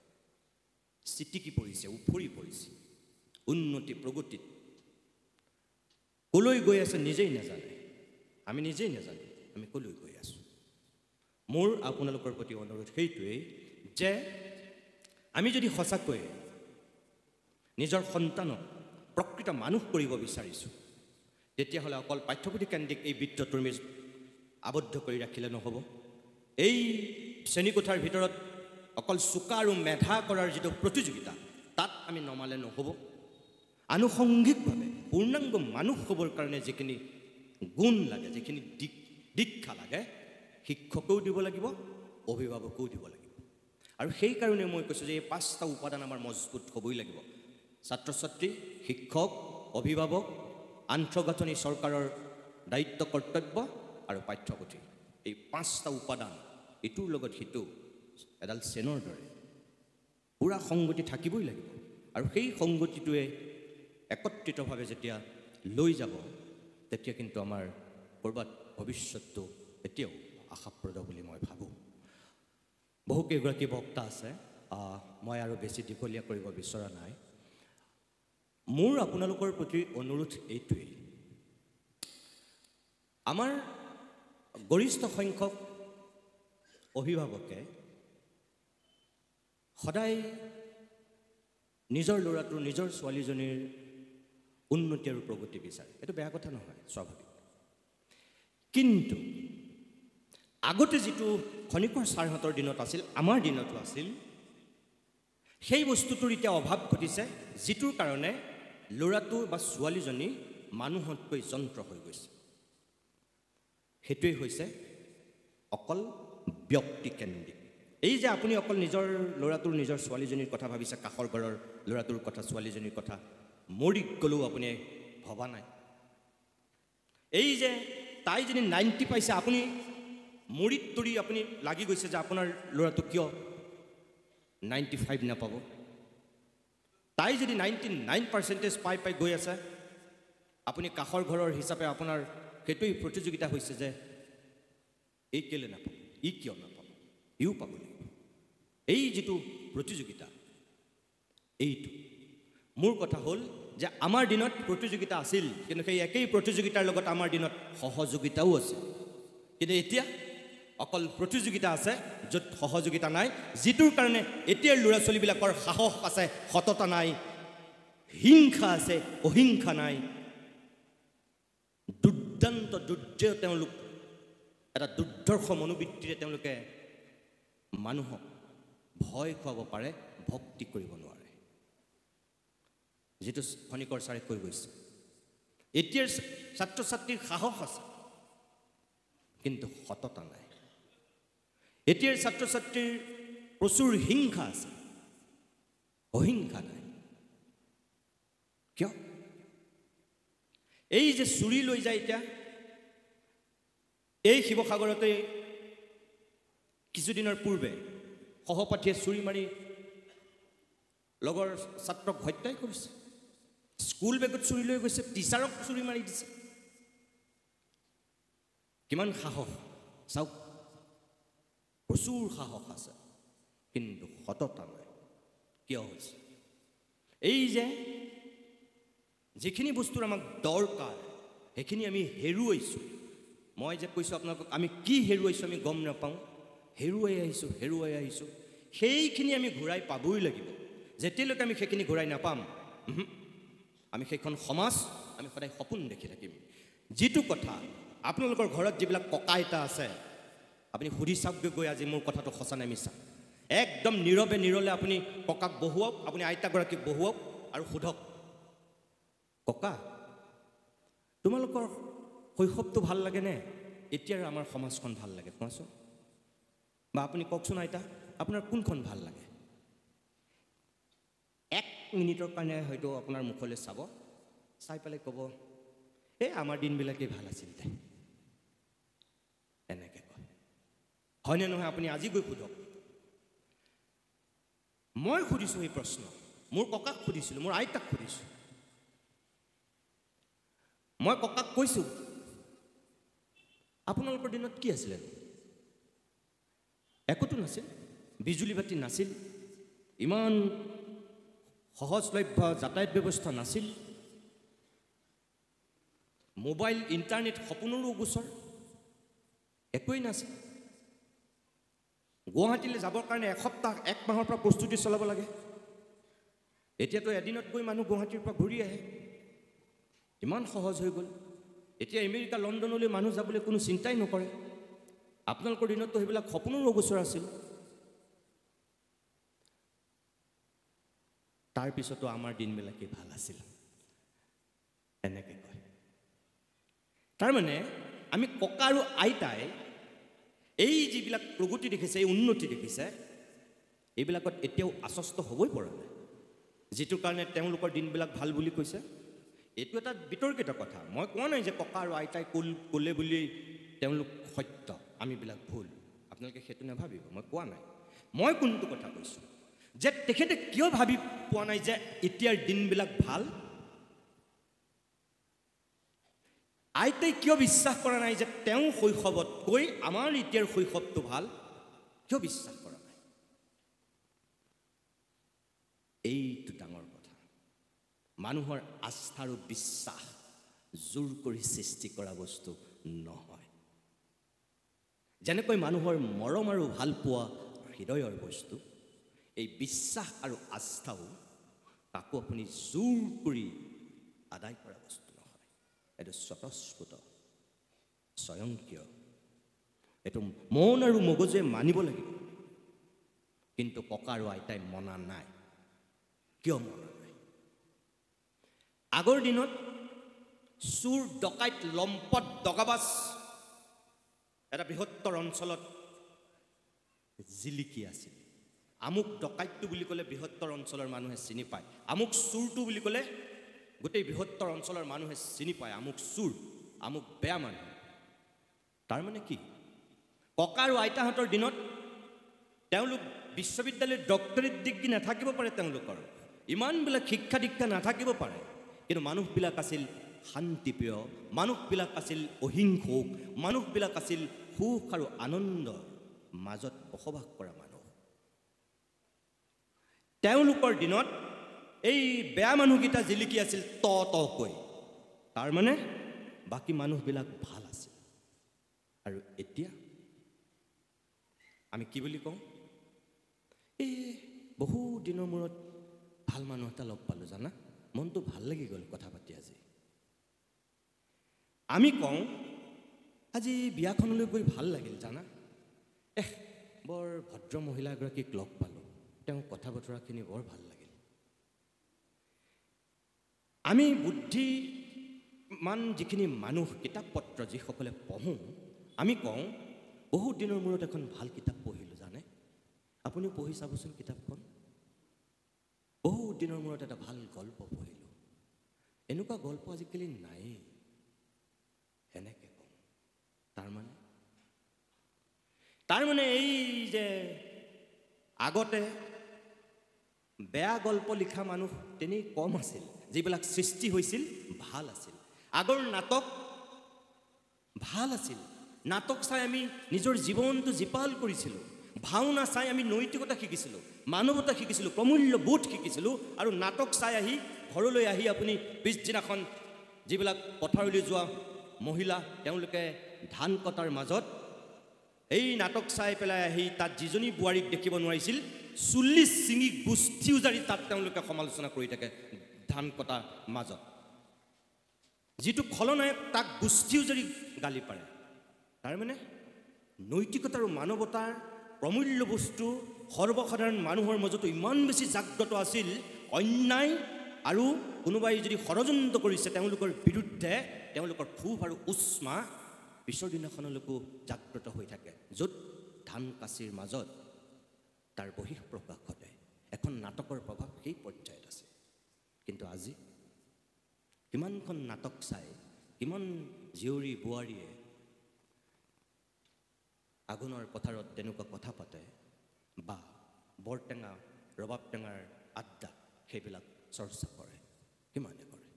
চিটিকি পৰিছে উফৰি পৰিছে উন্নতি প্ৰগতিত কলৈ গৈ আছে নিজেই নাজানে আমি নিজেই নাজানো আমি কলৈ গৈ আছোঁ মোৰ আপোনালোকৰ প্ৰতি অনুৰোধ সেইটোৱেই যে আমি যদি সঁচাকৈ নিজৰ সন্তানক প্ৰকৃত মানুহ কৰিব বিচাৰিছোঁ তেতিয়াহ'লে অকল পাঠ্যপুথিকেন্দ্ৰিক এই বৃত্তটোৰ আবদ্ধ কৰি ৰাখিলে নহ'ব এই শ্ৰেণীকোঠাৰ ভিতৰত অকল চোকা আৰু মেধা কৰাৰ যিটো প্ৰতিযোগিতা তাত আমি নমালে নহ'ব আনুষংগিকভাৱে পূৰ্ণাংগ মানুহ হ'বৰ কাৰণে যিখিনি গুণ লাগে যিখিনি দীক্ষা লাগে শিক্ষকেও দিব লাগিব অভিভাৱকেও দিব লাগিব আৰু সেইকাৰণে মই কৈছোঁ যে এই 5টা উপাদান আমাৰ মজবুত হ'বই লাগিব ছাত্ৰ ছাত্ৰী শিক্ষক অভিভাৱক আন্তঃগাঁথনি চৰকাৰৰ দায়িত্ব কৰ্তব্য আৰু পাঠ্যপুথি এই 5টা উপাদান ইটোৰ লগত সিটো এডাল চেনৰ দৰে পুৰা সংগতি থাকিবই লাগিব আৰু সেই সংগতিটোৱে একত্ৰিতভাৱে যেতিয়া লৈ যাব তেতিয়া কিন্তু আমাৰ ক'ৰবাত ভৱিষ্যতটো এতিয়াও আশাপ্ৰদ বুলি মই ভাবোঁ বহুকেইগৰাকী বক্তা আছে মই আৰু বেছি দীঘলীয়া কৰিব বিচৰা নাই মোৰ আপোনালোকৰ প্ৰতি অনুৰোধ এইটোৱেই আমাৰ গৰিষ্ঠ সংখ্যক অভিভাৱকে সদায় নিজৰ ল'ৰাটোৰ নিজৰ ছোৱালীজনীৰ উন্নতি আৰু প্ৰগতি বিচাৰে এইটো বেয়া কথা নহয় স্বাভাৱিক কিন্তু আগতে যিটো খনিকৰ ছাৰহঁতৰ দিনত আছিল আমাৰ দিনতো আছিল সেই বস্তুটোৰ এতিয়া অভাৱ ঘটিছে যিটোৰ কাৰণে ল'ৰাটো বা ছোৱালীজনী মানুহতকৈ যন্ত্ৰ হৈ গৈছে সেইটোৱেই হৈছে অকল ব্যক্তিকেন্দ্ৰিক এই যে আপুনি অকল নিজৰ ল'ৰাটোৰ নিজৰ ছোৱালীজনীৰ কথা ভাবিছে কাষৰ ঘৰৰ ল'ৰাটোৰ কথা ছোৱালীজনীৰ কথা মৰি গ'লেও আপুনি ভবা নাই এই যে তাই যদি 90 পাইছে আপুনি মৰিত তৰি আপুনি লাগি গৈছে যে আপোনাৰ ল'ৰাটো কিয় 95 নাপাব তাই যদি 99% পাই গৈ আছে আপুনি কাষৰ ঘৰৰ হিচাপে আপোনাৰ সেইটোৱেই প্ৰতিযোগিতা হৈছে যে এই কেলে নাপাব ই কিয় নাপাব ইও পাব লাগিব এই যিটো প্ৰতিযোগিতা এইটো মোৰ কথা হ'ল যে আমাৰ দিনত প্ৰতিযোগিতা আছিল কিন্তু সেই একেই প্ৰতিযোগিতাৰ লগত আমাৰ দিনত সহযোগিতাও আছিল কিন্তু এতিয়া অকল প্ৰতিযোগিতা আছে য'ত সহযোগিতা নাই যিটোৰ কাৰণে এতিয়াৰ ল'ৰা ছোৱালীবিলাকৰ সাহস আছে সততা নাই হিংসা আছে অহিংসা নাই দুৰ্দান্ত দুৰ্জয় তেওঁলোক এটা দুৰ্ধৰ্ষ মনোবৃত্তিৰে তেওঁলোকে মানুহক ভয় খুৱাব পাৰে ভক্তি কৰিব নোৱাৰে যেটো খনিকৰ ছাৰে কৈ গৈছে এতিয়াৰ ছাত্ৰ ছাত্ৰীৰ সাহস আছে কিন্তু সততা নাই এতিয়াৰ ছাত্ৰ ছাত্ৰীৰ প্ৰচুৰ হিংসা আছে অহিংসা নাই কিয় এই যে চুৰি লৈ যায় এতিয়া এই শিৱসাগৰতে কিছুদিনৰ পূৰ্বে সহপাঠীয়ে চুৰি মাৰি লগৰ ছাত্ৰক হত্যাই কৰিছে, স্কুল বেগত চুৰি লৈ গৈছে, টিচাৰক চুৰি মাৰি দিছে। কিমান সাহস চাওক, প্ৰচুৰ সাহস আছে, কিন্তু সততা নাই। কিয় হৈছে? এই যে যিখিনি বস্তুৰ আমাক দৰকাৰ সেইখিনি আমি হেৰুৱাইছোঁ। মই যে কৈছোঁ আপোনালোকক, আমি কি হেৰুৱাইছোঁ আমি গম নাপাওঁ, হেৰুৱাই আহিছোঁ। সেইখিনি আমি ঘূৰাই পাবই লাগিব। যেতিয়ালৈকে আমি সেইখিনি ঘূৰাই নাপাম, আমি সেইখন সমাজ আমি সদায় সপোন দেখি থাকিম। যিটো কথা আপোনালোকৰ ঘৰত যিবিলাক ককা আইতা আছে, আপুনি সুধি চাওকগৈ গৈ আজি মোৰ কথাটো সঁচা নে মিছা। একদম নীৰৱে নিৰলে আপুনি ককাক বহুৱাওক, আপুনি আইতাগৰাকীক বহুৱাওক আৰু সোধক, ককা তোমালোকৰ শৈশৱটো ভাল লাগেনে এতিয়াৰ আমাৰ সমাজখন ভাল লাগে কোৱাচোন? বা আপুনি কওকচোন আইতা, আপোনাৰ কোনখন ভাল লাগে? 1 মিনিটৰ কাৰণে হয়তো আপোনাৰ মুখলৈ চাব, চাই পেলাই ক'ব, এই আমাৰ দিনবিলাকেই ভাল আছিল দে, এনেকৈ কয়। হয়নে নহয়? আপুনি আজি গৈ সোধক। মই সুধিছোঁ এই প্ৰশ্ন, মোৰ ককাক সুধিছিলোঁ, মোৰ আইতাক সুধিছোঁ। মই ককাক কৈছোঁ, আপোনালোকৰ দিনত কি আছিলে? একোতো নাছিল, বিজুলী বাতি নাছিল, ইমান সহজলভ্য যাতায়াত ব্যৱস্থা নাছিল, মোবাইল ইণ্টাৰনেট সপোনৰো গোচৰ, একোৱেই নাছিল। গুৱাহাটীলৈ যাবৰ কাৰণে এসপ্তাহ 1 মাহৰ পৰা প্ৰস্তুতি চলাব লাগে। এতিয়াতো এদিনত গৈ মানুহ গুৱাহাটীৰ পৰা ঘূৰি আহে, ইমান সহজ হৈ গ'ল। এতিয়া আমেৰিকা লণ্ডনলৈ মানুহ যাবলৈ কোনো চিন্তাই নকৰে। আপোনালোকৰ দিনততো সেইবিলাক সপোনৰো গোচৰ আছিল। তাৰপিছতো আমাৰ দিনবিলাকেই ভাল আছিল, এনেকৈ কয়। তাৰমানে আমি ককা আৰু আইতাই এই যিবিলাক প্ৰগতি দেখিছে, এই উন্নতি দেখিছে, এইবিলাকত এতিয়াও আশ্বস্ত হ'বই পৰা নাই। যিটোৰ কাৰণে তেওঁলোকৰ দিনবিলাক ভাল বুলি কৈছে, এইটো এটা বিতৰ্কিত কথা। মই কোৱা নাই যে ককা আৰু আইতাই ক'লে বুলি তেওঁলোক সত্য, আমিবিলাক ভুল, আপোনালোকে সেইটো নাভাবিব, মই কোৱা নাই। মই কোনটো কথা কৈছোঁ যে তেখেতে কিয় ভাবি পোৱা নাই যে এতিয়াৰ দিনবিলাক ভাল? আইতাই কিয় বিশ্বাস কৰা নাই যে তেওঁ শৈশৱতকৈ আমাৰ এতিয়াৰ শৈশৱটো ভাল? কিয় বিশ্বাস কৰা নাই? এইটো ডাঙৰ কথা। মানুহৰ আস্থা আৰু বিশ্বাস জোৰ কৰি সৃষ্টি কৰা বস্তু নহয়। যেনেকৈ মানুহৰ মৰম আৰু ভালপোৱা হৃদয়ৰ বস্তু, এই বিশ্বাস আৰু আস্থাও তাকো আপুনি জোৰ কৰি আদায় কৰা বস্তু নহয়। এইটো স্বতঃস্ফূৰ্ত, স্বয়ংক্ৰিয়। এইটো মন আৰু মগজুৱে মানিব লাগিব। কিন্তু ককা আৰু আইতাই মনা নাই। কিয় মনা নাই? আগৰ দিনত চুৰ, ডকাইত, লম্পট, দগাবাজ এটা বৃহত্তৰ অঞ্চলত জিলিকি আছিল। আমুক ডকাইতটো বুলি ক'লে বৃহত্তৰ অঞ্চলৰ মানুহে চিনি পায়, আমুক চুৰটো বুলি ক'লে গোটেই বৃহত্তৰ অঞ্চলৰ মানুহে চিনি পায়, আমুক চুৰ, আমুক বেয়া মানুহ। তাৰমানে কি? ককা আৰু আইতাহঁতৰ দিনত তেওঁলোক বিশ্ববিদ্যালয়ৰ ডক্টৰেট ডিগ্ৰী নাথাকিব পাৰে, তেওঁলোকৰ ইমানবিলাক শিক্ষা দীক্ষা নাথাকিব পাৰে, কিন্তু মানুহবিলাক আছিল শান্তিপ্ৰিয়, মানুহবিলাক আছিল অহিংসুক, মানুহবিলাক আছিল সুখ আৰু আনন্দৰ মাজত বসবাস কৰা মানুহ। তেওঁলোকৰ দিনত এই বেয়া মানুহকেইটা জিলিকি আছিল তকৈ, তাৰমানে বাকী মানুহবিলাক ভাল আছিল। আৰু এতিয়া আমি কি বুলি কওঁ? এই বহু দিনৰ মূৰত ভাল মানুহ এটা লগ পালোঁ, জানা, মনটো ভাল লাগি গ'ল কথা পাতি আজি। আমি কওঁ আজি বিয়াখনলৈ গৈ ভাল লাগিল, জানা, বৰ ভদ্ৰ মহিলা এগৰাকীক লগ পালোঁ, তেওঁ কথা বতৰাখিনি বৰ ভাল লাগিল। আমি বুদ্ধিমান যিখিনি মানুহ, কিতাপ পত্ৰ যিসকলে পঢ়োঁ, আমি কওঁ বহুত দিনৰ মূৰত এখন ভাল কিতাপ পঢ়িলোঁ, জানে। আপুনিও পঢ়ি চাবচোন কিতাপখন। বহুত দিনৰ মূৰত এটা ভাল গল্প পঢ়িলোঁ। এনেকুৱা গল্প আজিকালি নায়েই, এনেকৈ কওঁ। তাৰমানে এই যে আগতে বেয়া গল্প লিখা মানুহ তেনেই কম আছিল যিবিলাক সৃষ্টি হৈছিল ভাল আছিল আগৰ নাটক ভাল আছিল নাটক চাই আমি নিজৰ জীৱনটো জীপাল কৰিছিলোঁ ভাওনা চাই আমি নৈতিকতা শিকিছিলোঁ মানৱতা শিকিছিলোঁ প্ৰমূল্য বোধ শিকিছিলোঁ আৰু নাটক চাই আহি ঘৰলৈ আহি আপুনি পিছদিনাখন যিবিলাক পথাৰলৈ যোৱা মহিলা তেওঁলোকে ধান কটাৰ মাজত এই নাটক চাই পেলাই আহি তাত যিজনী বোৱাৰীক দেখিব নোৱাৰিছিল চুল্লি চিঙি গুষ্টি উজাৰি তাত তেওঁলোকে সমালোচনা কৰি থাকে ধান কটাৰ মাজত যিটো খলনায়ক তাক গুষ্টি উজাৰি গালি পাৰে তাৰমানে নৈতিকতা আৰু মানৱতাৰ প্ৰমূল্য বস্তু সৰ্বসাধাৰণ মানুহৰ মাজতো ইমান বেছি জাগ্ৰত আছিল অন্যায় আৰু কোনোবাই যদি ষড়যন্ত্ৰ কৰিছে তেওঁলোকৰ বিৰুদ্ধে তেওঁলোকৰ ক্ষোভ আৰু উষ্মা পিছৰ দিনাখনলৈকো জাগ্ৰত হৈ থাকে য'ত ধান কাচিৰ মাজত তাৰ বহিঃপ্ৰকাশ ঘটে এখন নাটকৰ প্ৰভাৱ সেই পৰ্যায়ত আছে কিন্তু আজি কিমানখন নাটক চাই কিমান জীয়ৰী বোৱাৰীয়ে আগুনৰ পথাৰত তেনেকুৱা কথা পাতে বা বৰটেঙা ৰবাব টেঙাৰ আড্ডা সেইবিলাক চৰ্চা কৰে কিমানে কৰে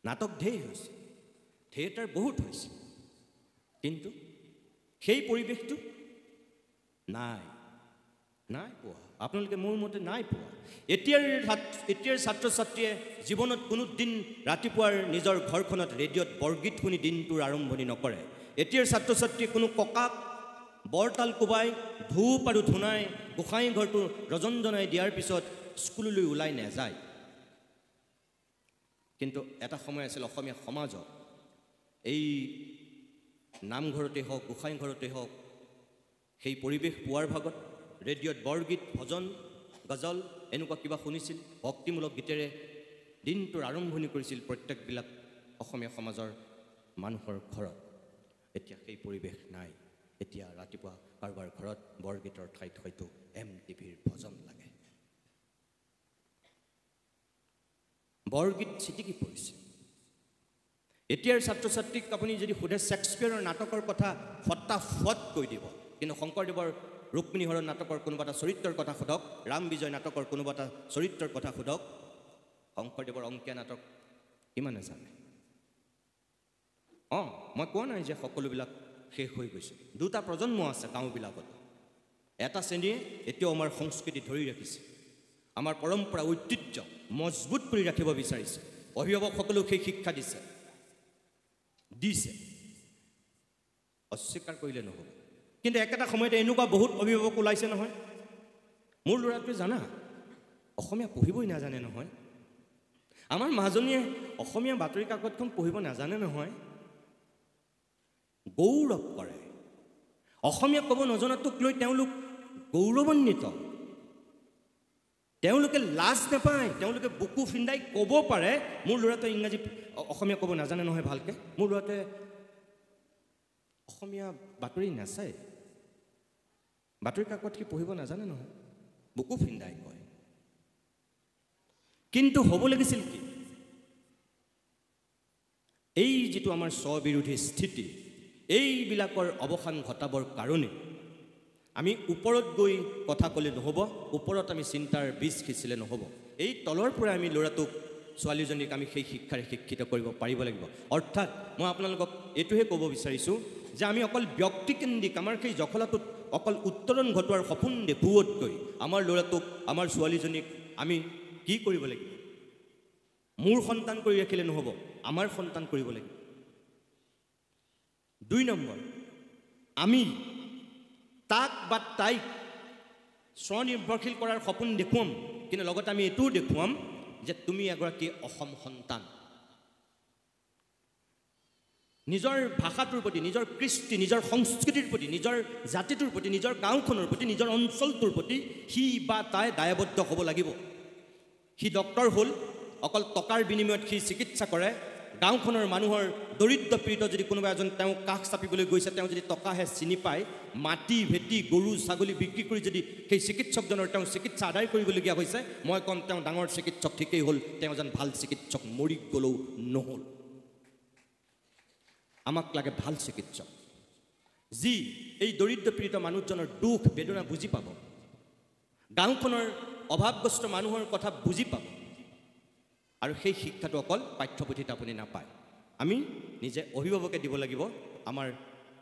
নাটক ঢেৰ হৈছে থিয়েটাৰ বহুত হৈছে কিন্তু সেই পৰিৱেশটো নাই নাই পোৱা আপোনালোকে মোৰ মতে নাই পোৱা এতিয়াৰ ছাত্ৰ ছাত্ৰীয়ে জীৱনত কোনো দিন ৰাতিপুৱাৰ নিজৰ ঘৰখনত ৰেডিঅ'ত বৰগীত শুনি দিনটোৰ আৰম্ভণি নকৰে এতিয়াৰ ছাত্ৰ ছাত্ৰীয়ে কোনো ককাক বৰতাল কোবাই ধূপ আৰু ধুনাই গোসাঁই ঘৰটো ৰজনজনাই দিয়াৰ পিছত স্কুললৈ ওলাই নাযায় কিন্তু এটা সময় আছিল অসমীয়া সমাজত এই নামঘৰতে হওক গোসাঁই ঘৰতে হওক সেই পৰিৱেশ পোৱাৰ ভাগত ৰেডিঅ'ত বৰগীত ভজন গজল এনেকুৱা কিবা শুনিছিল ভক্তিমূলক গীতেৰে দিনটোৰ আৰম্ভণি কৰিছিল প্ৰত্যেকবিলাক অসমীয়া সমাজৰ মানুহৰ ঘৰত এতিয়া সেই পৰিৱেশ নাই এতিয়া ৰাতিপুৱা কাৰোবাৰ ঘৰত বৰগীতৰ ঠাইত হয়তো MTVৰ ভজন লাগে বৰগীত চিটিকি পৰিছে এতিয়াৰ ছাত্ৰ ছাত্ৰীক আপুনি যদি সোধে শেক্সপিয়াৰৰ নাটকৰ কথা ফটাফট কৈ দিব কিন্তু শংকৰদেৱৰ ৰুক্মিণী হৰণ নাটকৰ কোনোবা এটা চৰিত্ৰৰ কথা সোধক ৰাম বিজয় নাটকৰ কোনোবা এটা চৰিত্ৰৰ কথা সোধক শংকৰদেৱৰ অংকীয়া নাটক কিমানে জানে মই কোৱা নাই যে সকলোবিলাক শেষ হৈ গৈছে দুটা প্ৰজন্ম আছে গাঁওবিলাকত এটা শ্ৰেণীয়ে এতিয়াও আমাৰ সংস্কৃতি ধৰি ৰাখিছে আমাৰ পৰম্পৰা ঐতিহ্য মজবুত কৰি ৰাখিব বিচাৰিছে অভিভাৱকসকলেও সেই শিক্ষা দিছে অস্বীকাৰ কৰিলে নহ'ব কিন্তু একেটা সময়তে এনেকুৱা বহুত অভিভাৱক ওলাইছে নহয় মোৰ ল'ৰাটোৱে জানা অসমীয়া পঢ়িবই নাজানে নহয় আমাৰ মাজনীয়ে অসমীয়া বাতৰি কাকতখন পঢ়িব নাজানে নহয় গৌৰৱ কৰে অসমীয়া ক'ব নজনাটোক লৈ তেওঁলোক গৌৰৱান্বিত তেওঁলোকে লাজ নাপায় তেওঁলোকে বুকু ফিন্দাই ক'ব পাৰে মোৰ ল'ৰাটোৱে ইংৰাজী অসমীয়া ক'ব নাজানে নহয় ভালকে মোৰ ল'ৰাটোৱে অসমীয়া বাতৰি নাচায় বাতৰি কাকত কি পঢ়িব নাজানে নহয় বুকু ফিন্দাই কয় কিন্তু হ'ব লাগিছিল কি এই যিটো আমাৰ স্ববিৰোধী স্থিতি এইবিলাকৰ অৱসান ঘটাবৰ কাৰণে আমি ওপৰত গৈ কথা ক'লে নহ'ব ওপৰত আমি চিন্তাৰ বীজ সিঁচিলে নহ'ব এই তলৰ পৰা আমি ল'ৰাটোক ছোৱালীজনীক আমি সেই শিক্ষাৰে শিক্ষিত কৰিব পাৰিব লাগিব অৰ্থাৎ মই আপোনালোকক এইটোহে ক'ব বিচাৰিছোঁ যে আমি অকল ব্যক্তিকেন্দ্ৰিক আমাৰ সেই জখলাটোত অকল উত্তৰণ ঘটোৱাৰ সপোন দেখুওৱাতকৈ আমাৰ ল'ৰাটোক আমাৰ ছোৱালীজনীক আমি কি কৰিব লাগিব মোৰ সন্তান কৰি ৰাখিলে নহ'ব আমাৰ সন্তান কৰিব লাগিব 2 নম্বৰ আমি তাক বা তাইক স্বনিৰ্ভৰশীল কৰাৰ সপোন দেখুৱাম কিন্তু লগতে আমি এইটোও দেখুৱাম যে তুমি এগৰাকী অসম সন্তান নিজৰ ভাষাটোৰ প্ৰতি নিজৰ কৃষ্টি নিজৰ সংস্কৃতিৰ প্ৰতি নিজৰ জাতিটোৰ প্ৰতি নিজৰ গাঁওখনৰ প্ৰতি নিজৰ অঞ্চলটোৰ প্ৰতি সি বা তাই দায়বদ্ধ হ'ব লাগিব সি ডক্টৰ হ'ল অকল টকাৰ বিনিময়ত সি চিকিৎসা কৰে গাঁওখনৰ মানুহৰ দৰিদ্ৰ পীড়িত যদি কোনোবা এজন তেওঁ কাষ চাপিবলৈ গৈছে তেওঁ যদি টকাহে চিনি পায় মাটি ভেটি গৰু ছাগলী বিক্ৰী কৰি যদি সেই চিকিৎসকজনৰ তেওঁ চিকিৎসা আদায় কৰিবলগীয়া হৈছে মই ক'ম তেওঁ ডাঙৰ চিকিৎসক ঠিকেই হ'ল তেওঁ এজন ভাল চিকিৎসক মৰি গ'লেও নহ'ল আমাক লাগে ভাল চিকিৎসক যি এই দৰিদ্ৰ পীড়িত মানুহজনৰ দুখ বেদনা বুজি পাব গাঁওখনৰ অভাৱগ্ৰস্ত মানুহৰ কথা বুজি পাব আৰু সেই শিক্ষাটো অকল পাঠ্যপুথিত আপুনি নাপায় আমি নিজে অভিভাৱকে দিব লাগিব আমাৰ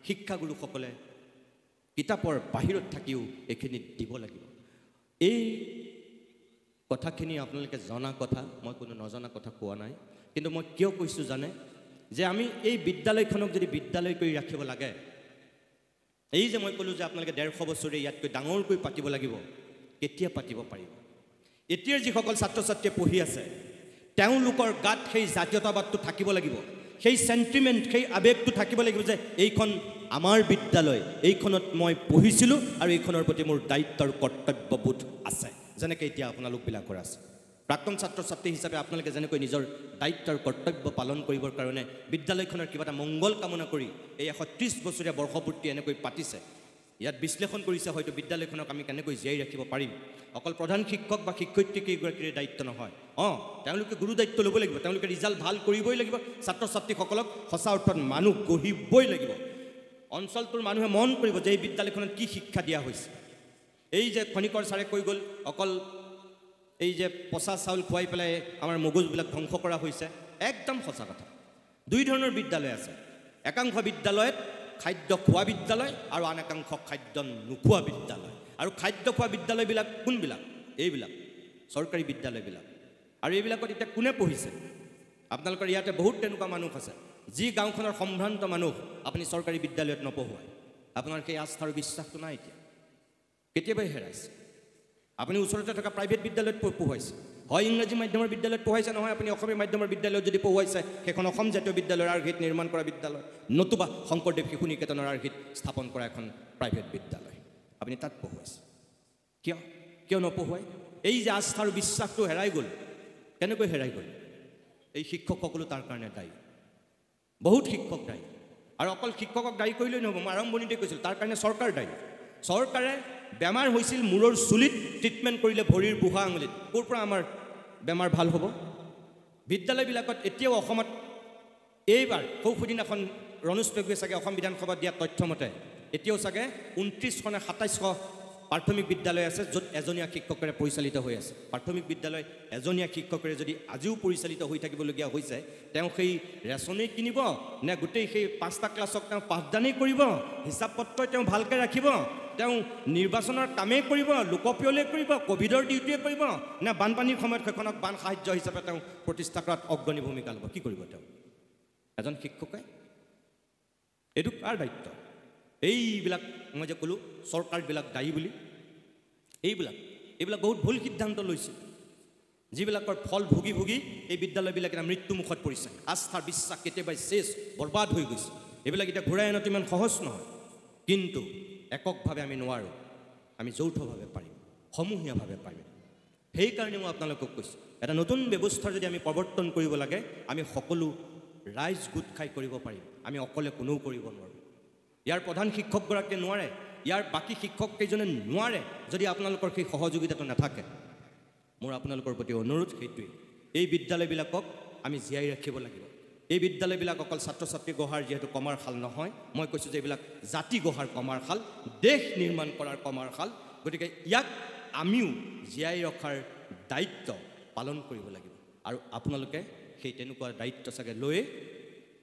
শিক্ষাগুৰুসকলে কিতাপৰ বাহিৰত থাকিও এইখিনি দিব লাগিব এই কথাখিনি আপোনালোকে জনা কথা মই কোনো নজনা কথা কোৱা নাই কিন্তু মই কিয় কৈছোঁ জানে যে আমি এই বিদ্যালয়খনক যদি বিদ্যালয় কৰি ৰাখিব লাগে এই যে মই ক'লোঁ যে আপোনালোকে 150 বছৰে ইয়াতকৈ ডাঙৰকৈ পাতিব লাগিব কেতিয়া পাতিব পাৰিব এতিয়াৰ যিসকল ছাত্ৰ ছাত্ৰীয়ে পঢ়ি আছে তেওঁলোকৰ গাত সেই জাতীয়তাবাদটো থাকিব লাগিব সেই সেন্টিমেন্ট সেই আবেগটো থাকিব লাগিব যে এইখন আমাৰ বিদ্যালয় এইখনত মই পঢ়িছিলোঁ আৰু এইখনৰ প্ৰতি মোৰ দায়িত্ব আৰু কৰ্তব্যবোধ আছে যেনেকৈ এতিয়া আপোনালোকবিলাকৰ আছে প্ৰাক্তন ছাত্ৰ ছাত্ৰী হিচাপে আপোনালোকে যেনেকৈ নিজৰ দায়িত্ব আৰু কৰ্তব্য পালন কৰিবৰ কাৰণে বিদ্যালয়খনৰ কিবা এটা মংগল কামনা কৰি এই 130 বছৰীয়া বৰ্ষপূৰ্তি এনেকৈ পাতিছে ইয়াত বিশ্লেষণ কৰিছে হয়তো বিদ্যালয়খনক আমি কেনেকৈ জীয়াই ৰাখিব পাৰিম অকল প্ৰধান শিক্ষক বা শিক্ষয়িত্ৰী কেইগৰাকীৰ দায়িত্ব নহয় তেওঁলোকে গুৰু দায়িত্ব ল'ব লাগিব তেওঁলোকে ৰিজাল্ট ভাল কৰিবই লাগিব ছাত্ৰ ছাত্ৰীসকলক সঁচা অৰ্থত মানুহ গঢ়িবই লাগিব অঞ্চলটোৰ মানুহে মন কৰিব যে এই বিদ্যালয়খনত কি শিক্ষা দিয়া হৈছে এই যে খনিকৰ ছাৰে কৈ গ'ল অকল এই যে পচা চাউল খুৱাই পেলাই আমাৰ মগজবিলাক ধ্বংস কৰা হৈছে একদম সঁচা কথা দুই ধৰণৰ বিদ্যালয় আছে একাংশ বিদ্যালয়ত খাদ্য খোৱা বিদ্যালয় আৰু আন একাংশ খাদ্য নোখোৱা বিদ্যালয় আৰু খাদ্য খোৱা বিদ্যালয়বিলাক কোনবিলাক এইবিলাক চৰকাৰী বিদ্যালয়বিলাক আৰু এইবিলাকত এতিয়া কোনে পঢ়িছে আপোনালোকৰ ইয়াতে বহুত তেনেকুৱা মানুহ আছে যি গাঁওখনৰ সম্ভ্ৰান্ত মানুহ আপুনি চৰকাৰী বিদ্যালয়ত নপঢ়ুৱায় আপোনাৰ সেই আস্থা আৰু বিশ্বাসটো নাই এতিয়া কেতিয়াবাই হেৰাইছে আপুনি ওচৰতে থকা প্ৰাইভেট বিদ্যালয়ত পঢ়ুৱাইছে হয় ইংৰাজী মাধ্যমৰ বিদ্যালয়ত পঢ়াইছে নহয় আপুনি অসমীয়া মাধ্যমৰ বিদ্যালয়ত যদি পঢ়ুৱাইছে সেইখন অসম জাতীয় বিদ্যালয়ৰ আৰ্হিত নিৰ্মাণ কৰা বিদ্যালয় নতুবা শংকৰদেৱ শিশু নিকেতনৰ আৰ্হিত স্থাপন কৰা এখন প্ৰাইভেট বিদ্যালয় আপুনি তাত পঢ়ুৱাইছে কিয় নপঢ়ুৱায় এই যে আস্থা আৰু বিশ্বাসটো হেৰাই গ'ল কেনেকৈ হেৰাই গ'ল এই শিক্ষকসকলো তাৰ কাৰণে দায়ী বহুত শিক্ষক দায়ী আৰু অকল শিক্ষকক দায়ী কৰিলেই নহ'ব মই আৰম্ভণিতে কৈছিলোঁ তাৰ কাৰণে চৰকাৰ দায়ী চৰকাৰে বেমাৰ হৈছিল মূৰৰ চুলিত ট্ৰিটমেণ্ট কৰিলে ভৰিৰ বুঢ়া আঙুলিত ক'ৰ পৰা আমাৰ বেমাৰ ভাল হ'ব বিদ্যালয়বিলাকত এতিয়াও অসমত এইবাৰ সৌসুদিনাখন ৰণোজ পেগুৱে চাগে অসম বিধানসভাত দিয়া তথ্যমতে এতিয়াও চাগে 29 নে 27 প্ৰাথমিক বিদ্যালয় আছে য'ত এজনীয়া শিক্ষকেৰে পৰিচালিত হৈ আছে প্ৰাথমিক বিদ্যালয় এজনীয়া শিক্ষকেৰে যদি আজিও পৰিচালিত হৈ থাকিবলগীয়া হৈছে তেওঁ সেই ৰেচনেই কিনিব নে গোটেই সেই 5টা ক্লাছক তেওঁ পাঠদানেই কৰিব হিচাপ পত্ৰই তেওঁ ভালকৈ ৰাখিব তেওঁ নিৰ্বাচনৰ কামেই কৰিব লোকপ্ৰিয়লৈ কৰিব কোভিডৰ ডিউটিয়ে কৰিব নে বানপানীৰ সময়ত সেইখনক বান সাহায্য হিচাপে তেওঁ প্ৰতিষ্ঠা কৰাত অগ্ৰণী ভূমিকা ল'ব কি কৰিব তেওঁ এজন শিক্ষকে এইটো কাৰ দায়িত্ব এইবিলাক মই যে ক'লোঁ চৰকাৰবিলাক দায়ী বুলি এইবিলাক বহুত ভুল সিদ্ধান্ত লৈছে যিবিলাকৰ ফল ভুগি ভুগি এই বিদ্যালয়বিলাক এটা মৃত্যুমুখত পৰিছে আস্থাৰ বিশ্বাস কেতিয়াবাই শেষ বৰবাদ হৈ গৈছে এইবিলাক এতিয়া ঘূৰাই অনাটো ইমান সহজ নহয় কিন্তু এককভাৱে আমি নোৱাৰোঁ আমি যৌথভাৱে পাৰিম সমূহীয়াভাৱে পাৰিম সেইকাৰণে মই আপোনালোকক কৈছোঁ এটা নতুন ব্যৱস্থা যদি আমি প্ৰৱৰ্তন কৰিব লাগে আমি সকলো ৰাইজ গোট খাই কৰিব পাৰিম আমি অকলে কোনেও কৰিব নোৱাৰোঁ ইয়াৰ প্ৰধান শিক্ষকগৰাকীয়ে নোৱাৰে ইয়াৰ বাকী শিক্ষককেইজনে নোৱাৰে যদি আপোনালোকৰ সেই সহযোগিতাটো নাথাকে মোৰ আপোনালোকৰ প্ৰতি অনুৰোধ সেইটোৱেই এই বিদ্যালয়বিলাকক আমি জীয়াই ৰাখিব লাগিব এই বিদ্যালয়বিলাক অকল ছাত্ৰ ছাত্ৰী গঢ়াৰ যিহেতু কমাৰশাল নহয় মই কৈছোঁ যে এইবিলাক জাতি গঢ়াৰ কমাৰশাল দেশ নিৰ্মাণ কৰাৰ কমাৰশাল গতিকে ইয়াক আমিও জীয়াই ৰখাৰ দায়িত্ব পালন কৰিব লাগিব আৰু আপোনালোকে সেই তেনেকুৱা দায়িত্ব চাগে লৈ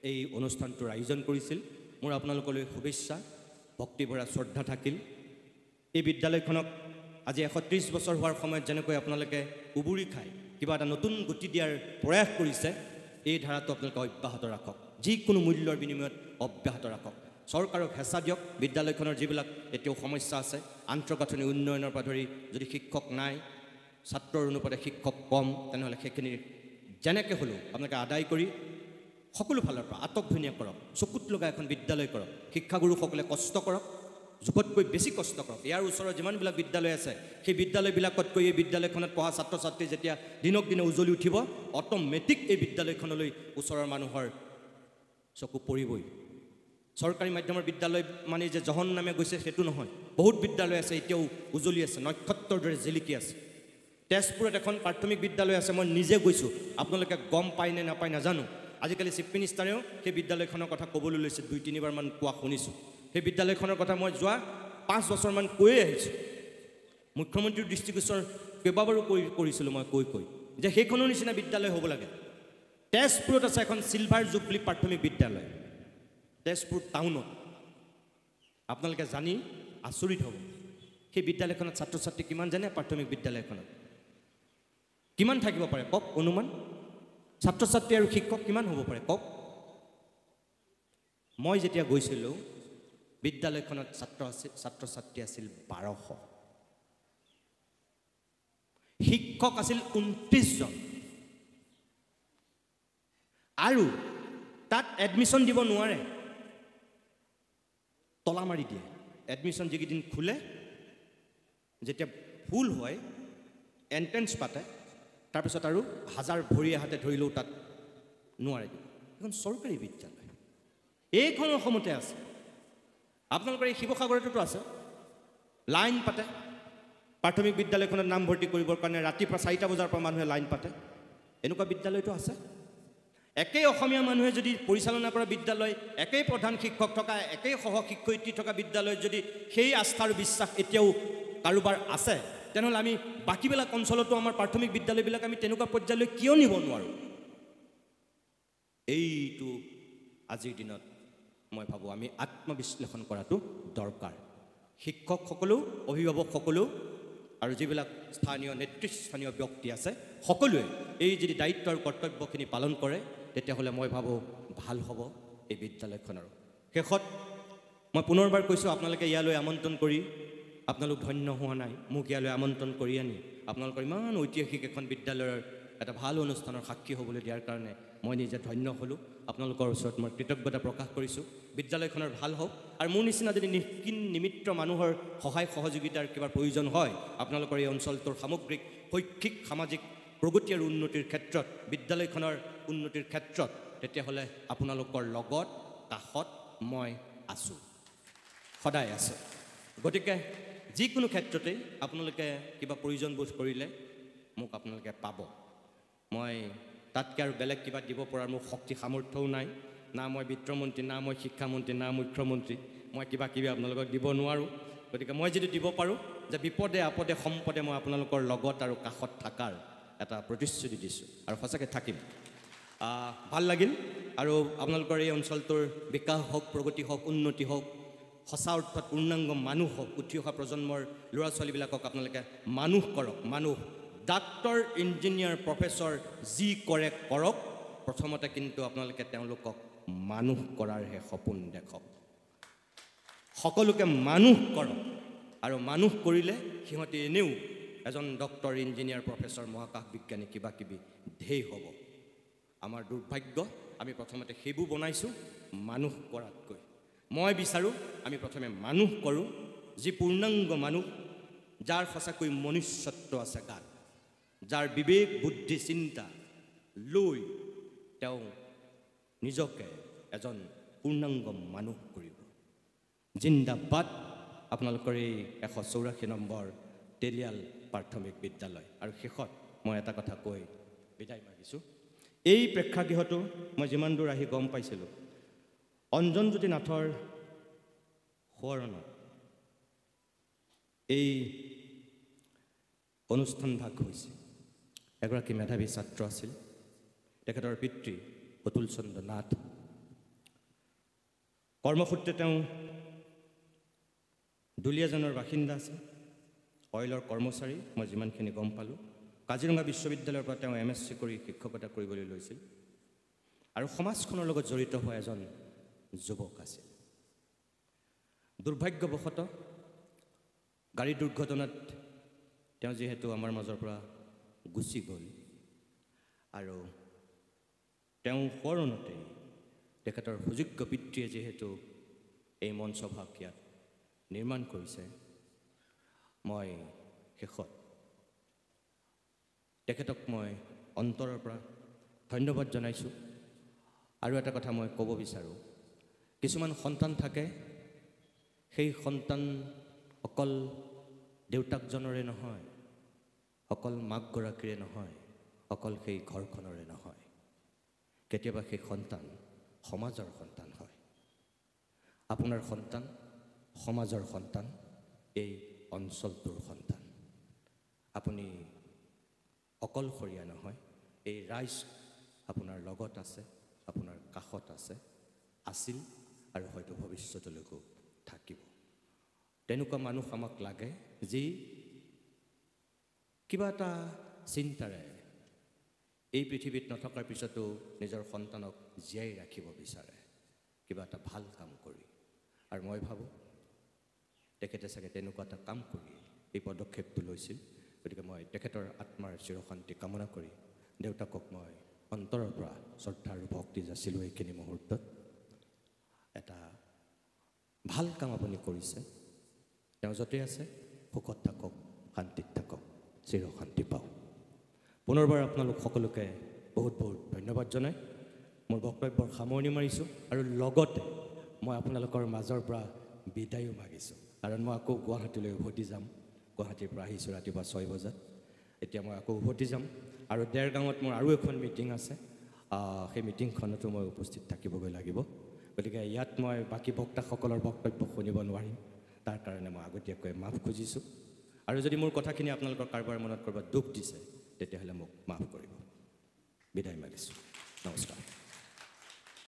এই অনুষ্ঠানটোৰ আয়োজন কৰিছিল মোৰ আপোনালোকলৈ শুভেচ্ছা ভক্তিভৰা শ্ৰদ্ধা থাকিল এই বিদ্যালয়খনক আজি 130 বছৰ হোৱাৰ সময়ত যেনেকৈ আপোনালোকে উবুৰি খাই কিবা এটা নতুন গতি দিয়াৰ প্ৰয়াস কৰিছে এই ধাৰাটো আপোনালোকে অব্যাহত ৰাখক যিকোনো মূল্যৰ বিনিময়ত অব্যাহত ৰাখক চৰকাৰক হেঁচা দিয়ক বিদ্যালয়খনৰ যিবিলাক এতিয়াও সমস্যা আছে আন্তঃগাঁথনি উন্নয়নৰ পৰা ধৰি যদি শিক্ষক নাই ছাত্ৰৰ অনুপাতে শিক্ষক কম তেনেহ'লে সেইখিনি যেনেকৈ হ'লেও আপোনালোকে আদায় কৰি সকলো ফালৰ পৰা আটকধুনীয়া কৰক চকুত লগা এখন বিদ্যালয় কৰক শিক্ষাগুৰুসকলে কষ্ট কৰক জোখতকৈ বেছি কষ্ট কৰক ইয়াৰ ওচৰৰ যিমানবিলাক বিদ্যালয় আছে সেই বিদ্যালয়বিলাকতকৈ এই বিদ্যালয়খনত পঢ়া ছাত্ৰ ছাত্ৰী যেতিয়া দিনক দিনে উজ্বলি উঠিব অট'মেটিক এই বিদ্যালয়খনলৈ ওচৰৰ মানুহৰ চকু পৰিবই চৰকাৰী মাধ্যমৰ বিদ্যালয় মানে যে জহন নামে গৈছে সেইটো নহয় বহুত বিদ্যালয় আছে এতিয়াও উজ্বলি আছে নক্ষত্ৰৰ দৰে জিলিকি আছে তেজপুৰত এখন প্ৰাথমিক বিদ্যালয় আছে মই নিজে গৈছোঁ আপোনালোকে গম পায় নে নাপায় নাজানো আজিকালি চিফ মিনিষ্টাৰেও সেই বিদ্যালয়খনৰ কথা ক'বলৈ লৈছে 2-3 বাৰমান কোৱা শুনিছোঁ সেই বিদ্যালয়খনৰ কথা মই যোৱা 5 বছৰমান কৈয়ে আহিছোঁ মুখ্যমন্ত্ৰীৰ দৃষ্টিগোচৰ কেইবাবাৰো কৰিছিলোঁ মই কৈ যে সেইখনৰ নিচিনা বিদ্যালয় হ'ব লাগে। তেজপুৰত আছে এখন চিলভাৰ জুবলি প্ৰাথমিক বিদ্যালয়, তেজপুৰ টাউনত। আপোনালোকে জানি আচৰিত হ'ব, সেই বিদ্যালয়খনত ছাত্ৰ ছাত্ৰী কিমান জানে? প্ৰাথমিক বিদ্যালয়খনত কিমান থাকিব পাৰে কওক? অনুমান ছাত্ৰ ছাত্ৰী আৰু শিক্ষক কিমান হ'ব পাৰে কওক? মই যেতিয়া গৈছিলোঁ বিদ্যালয়খনত ছাত্ৰ ছাত্ৰী আছিল 1200, শিক্ষক আছিল 29 জন, আৰু তাত এডমিশ্যন দিব নোৱাৰে, তলা মাৰি দিয়ে। এডমিশ্যন যিকেইদিন খোলে, যেতিয়া ফুল হয় এণ্ট্ৰেঞ্চ পাতে, তাৰপিছত আৰু হাজাৰ ভৰি হাতে ধৰিলেও তাত নোৱাৰে দিব। এখন চৰকাৰী বিদ্যালয়, এইখন অসমতে আছে। আপোনালোকৰ এই শিৱসাগৰতো আছে, লাইন পাতে প্ৰাথমিক বিদ্যালয়খনত নামভৰ্তি কৰিবৰ কাৰণে। ৰাতিপুৱা 4টা বজাৰ পৰা মানুহে লাইন পাতে, এনেকুৱা বিদ্যালয়টো আছে। একেই অসমীয়া মানুহে যদি পৰিচালনা কৰা বিদ্যালয়, একেই প্ৰধান শিক্ষক থকা, একেই সহ শিক্ষয়িত্ৰী থকা বিদ্যালয়ত যদি সেই আস্থা আৰু বিশ্বাস এতিয়াও কাৰোবাৰ আছে, তেনেহ'লে আমি বাকীবিলাক অঞ্চলতো আমাৰ প্ৰাথমিক বিদ্যালয়বিলাক আমি তেনেকুৱা পৰ্যায়লৈ কিয় নিব নোৱাৰোঁ? এইটো আজিৰ দিনত মই ভাবোঁ আমি আত্মবিশ্লেষণ কৰাটো দৰকাৰ। শিক্ষকসকলো, অভিভাৱকসকলো আৰু যিবিলাক স্থানীয় নেতৃস্থানীয় ব্যক্তি আছে, সকলোৱে এই যদি দায়িত্ব আৰু কৰ্তব্যখিনি পালন কৰে, তেতিয়াহ'লে মই ভাবোঁ ভাল হ'ব এই বিদ্যালয়খনৰ। শেষত মই পুনৰবাৰ কৈছোঁ, আপোনালোকে ইয়ালৈ আমন্ত্ৰণ কৰি আপোনালোক ধন্য হোৱা নাই। মোক ইয়ালৈ আমন্ত্ৰণ কৰি আনি আপোনালোকৰ ইমান ঐতিহাসিক এখন বিদ্যালয়ৰ এটা ভাল অনুষ্ঠানৰ সাক্ষী হ'বলৈ দিয়াৰ কাৰণে মই নিজে ধন্য হ'লোঁ। আপোনালোকৰ ওচৰত মই কৃতজ্ঞতা প্ৰকাশ কৰিছোঁ। বিদ্যালয়খনৰ ভাল হওক, আৰু মোৰ নিচিনা যদি নিমিত্ত মানুহৰ সহায় সহযোগিতাৰ কিবা প্ৰয়োজন হয় আপোনালোকৰ এই অঞ্চলটোৰ সামগ্ৰিক শৈক্ষিক সামাজিক প্ৰগতি আৰু উন্নতিৰ ক্ষেত্ৰত, বিদ্যালয়খনৰ উন্নতিৰ ক্ষেত্ৰত, তেতিয়াহ'লে আপোনালোকৰ লগত কাষত মই আছোঁ, সদায় আছোঁ। গতিকে যিকোনো ক্ষেত্ৰতেই আপোনালোকে কিবা প্ৰয়োজন বোধ কৰিলে মোক আপোনালোকে পাব। মই তাতকৈ আৰু বেলেগ কিবা দিব পৰাৰ মোৰ শক্তি সামৰ্থ্যও নাই। না মই বিত্তমন্ত্ৰী, না মই শিক্ষামন্ত্ৰী, না মুখ্যমন্ত্ৰী। মই কিবা কিবি আপোনালোকক দিব নোৱাৰোঁ। গতিকে মই যদি দিব পাৰোঁ যে বিপদে আপদে সম্পদে মই আপোনালোকৰ লগত আৰু কাষত থকাৰ এটা প্ৰতিশ্ৰুতি দিছোঁ, আৰু সঁচাকৈ থাকিম। ভাল লাগিল। আৰু আপোনালোকৰ এই অঞ্চলটোৰ বিকাশ হওক, প্ৰগতি হওক, উন্নতি হওক, সঁচা অৰ্থত পূৰ্ণাংগ মানুহ হওক, উঠি অহা প্ৰজন্মৰ ল'ৰা ছোৱালীবিলাকক আপোনালোকে মানুহ কৰক। মানুহ, ডাক্তৰ, ইঞ্জিনিয়াৰ, প্ৰফেচৰ যি কৰে কৰক, প্ৰথমতে কিন্তু আপোনালোকে তেওঁলোকক মানুহ কৰাৰহে সপোন দেখক। সকলোকে মানুহ কৰক, আৰু মানুহ কৰিলে সিহঁতে এনেও এজন ডক্তৰ, ইঞ্জিনিয়াৰ, প্ৰফেচৰ, মহাকাশ বিজ্ঞানী কিবা কিবি ঢেৰ হ'ব। আমাৰ দুৰ্ভাগ্য, আমি প্ৰথমতে সেইবোৰ বনাইছোঁ মানুহ কৰাতকৈ। মই বিচাৰোঁ আমি প্ৰথমে মানুহ কৰোঁ, যি পূৰ্ণাংগ মানুহ, যাৰ সঁচাকৈ মনুষ্যত্ব আছে গাত, যাৰ বিবেক বুদ্ধি চিন্তা লৈ তেওঁ নিজকে এজন পূৰ্ণাংগ মানুহ কৰিব। জিন্দাবাদ আপোনালোকৰ এই 184 নম্বৰ তেলিয়াল প্ৰাথমিক বিদ্যালয়। আৰু শেষত মই এটা কথা কৈ বিদায় মাগিছোঁ। এই প্ৰেক্ষাগৃহটো মই যিমান দূৰ আহি গম পাইছিলোঁ, অঞ্জনজ্যোতি নাথৰ সোঁৱৰণত এই অনুষ্ঠানভাগ হৈছে। এগৰাকী মেধাৱী ছাত্ৰ আছিল, তেখেতৰ পিতৃ অতুল চন্দ্ৰ নাথ। কৰ্মসূত্ৰে তেওঁ দুলীয়াজানৰ বাসিন্দা আছিল, অইলৰ কৰ্মচাৰী। মই যিমানখিনি গম পালোঁ, কাজিৰঙা বিশ্ববিদ্যালয়ৰ পৰা তেওঁ MSc কৰি শিক্ষকতা কৰিবলৈ লৈছিল, আৰু সমাজখনৰ লগত জড়িত হোৱা এজন যুৱক আছিল। দুৰ্ভাগ্যবশতঃ গাড়ী দুৰ্ঘটনাত তেওঁ যিহেতু আমাৰ মাজৰ পৰা গুচি গ'ল, আৰু তেওঁ সোঁৱৰণতেই তেখেতৰ সুযোগ্য পিতৃয়ে যিহেতু এই মঞ্চভাগ ইয়াত নিৰ্মাণ কৰিছে, মই শেষত তেখেতক মই অন্তৰৰ পৰা ধন্যবাদ জনাইছোঁ। আৰু এটা কথা মই ক'ব বিচাৰোঁ, কিছুমান সন্তান থাকে, সেই সন্তান অকল দেউতাকজনৰে নহয়, অকল মাকগৰাকীৰে নহয়, অকল সেই ঘৰখনৰে নহয়, কেতিয়াবা সেই সন্তান সমাজৰ সন্তান হয়। আপোনাৰ সন্তান সমাজৰ সন্তান, এই অঞ্চলটোৰ সন্তান। আপুনি অকলশৰীয়া নহয়, এই ৰাইজ আপোনাৰ লগত আছে, আপোনাৰ কাষত আছে, আছিল আৰু হয়তো ভৱিষ্যতলৈকো থাকিব। তেনেকুৱা মানুহ আমাক লাগে যি কিবা এটা চিন্তাৰে এই পৃথিৱীত নথকাৰ পিছতো নিজৰ সন্তানক জীয়াই ৰাখিব বিচাৰে, কিবা এটা ভাল কাম কৰি। আৰু মই ভাবোঁ তেখেতে চাগে তেনেকুৱা এটা কাম কৰি এই পদক্ষেপটো লৈছিল। গতিকে মই তেখেতৰ আত্মাৰ চিৰশান্তি কামনা কৰি দেউতাকক মই অন্তৰৰ পৰা শ্ৰদ্ধা আৰু ভক্তি যাচিলোঁ। এইখিনি মুহূৰ্তত এটা ভাল কাম আপুনি কৰিছে। তেওঁ য'তে আছে সুখত থাকক, শান্তিত থাকক, চিৰশান্তি পাওক। পুনৰবাৰ আপোনালোক সকলোকে বহুত বহুত ধন্যবাদ জনাই মোৰ বক্তব্যৰ সামৰণি মাৰিছোঁ আৰু লগতে মই আপোনালোকৰ মাজৰ পৰা বিদায়ো মাগিছোঁ, কাৰণ মই আকৌ গুৱাহাটীলৈ উভতি যাম। গুৱাহাটীৰ পৰা আহিছোঁ ৰাতিপুৱা 6 বজাত। এতিয়া মই আকৌ উভতি যাম আৰু দেৰগাঁৱত মোৰ আৰু এখন মিটিং আছে। সেই মিটিংখনতো মই উপস্থিত থাকিবগৈ লাগিব। গতিকে ইয়াত মই বাকী বক্তাসকলৰ বক্তব্য শুনিব নোৱাৰিম, তাৰ কাৰণে মই আগতীয়াকৈ মাফ খুজিছোঁ। আৰু যদি মোৰ কথাখিনি আপোনালোকৰ কাৰোবাৰ মনত ক'ৰবাত দুখ দিছে তেতিয়াহ'লে মোক মাফ কৰিব। বিদায় মাগিছোঁ। নমস্কাৰ।